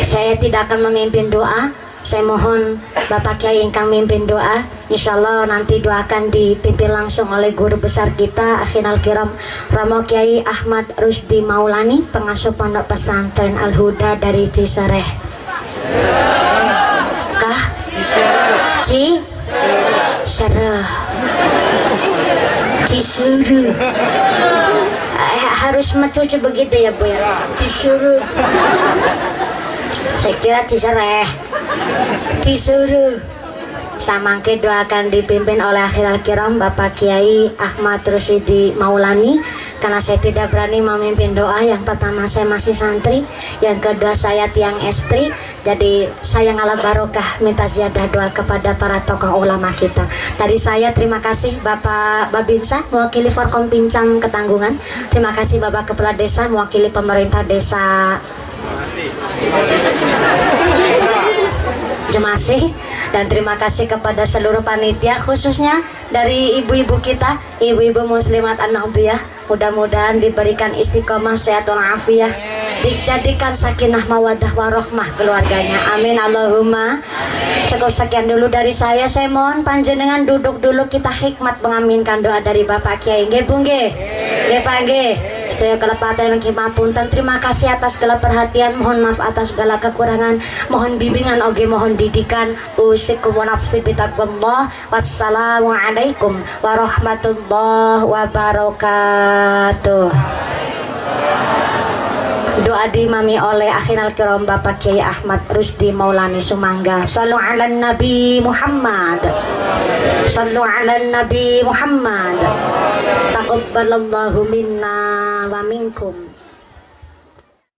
C: Saya tidak akan memimpin doa, saya mohon Bapak Kiai ingkang mimpin doa. Insya Allah nanti doakan dipimpin langsung oleh guru besar kita Akhinal Kiram Ramo Kiai Ahmad Rusdi Maulani, pengasuh pondok pesantren Al Huda dari Cisereh. Kah? Cisereh. Cisereh. Harus mencuci begitu ya Bu ya? Cisereh. Saya kira Cisereh. Cisereh. Samangke doakan dipimpin oleh Akhirul Kiram Bapak Kiai Ahmad Rusdi Maulani. Karena saya tidak berani memimpin doa, yang pertama saya masih santri, yang kedua saya tiang estri, jadi saya ngalah barokah minta ziyadah doa kepada para tokoh ulama kita. Dari saya terima kasih Bapak Babinsa mewakili Forkom Pincang Ketanggungan, terima kasih Bapak Kepala Desa mewakili pemerintah desa Jemasih, dan terima kasih kepada seluruh panitia, khususnya dari ibu-ibu kita, ibu-ibu muslimat an-nahdiyah Mudah-mudahan diberikan istiqomah sehat walafiat, dijadikan sakinah mawadah warohmah keluarganya. Amin Allahumma. Cukup sekian dulu dari saya mohon panjenengan duduk dulu, kita hikmat mengaminkan doa dari Bapak Kiai. Nggih Bu nggih. Nggih Pak nggih. Sedaya kelepatan yang kimapunten, terima kasih atas segala perhatian, mohon maaf atas segala kekurangan, mohon bimbingan oge, mohon didikan. Usikum wa nafsi bitaqwallah. Wassalamualaikum warahmatullahi wabarakatuh. Doa diimami oleh akhirul kiram Bapak Kiai Ahmad Rusdi Maulani Sumangga. Shallu ala Nabi Muhammad. Shallu ala Nabi Muhammad. Taqabbalallahu minna wa minkum.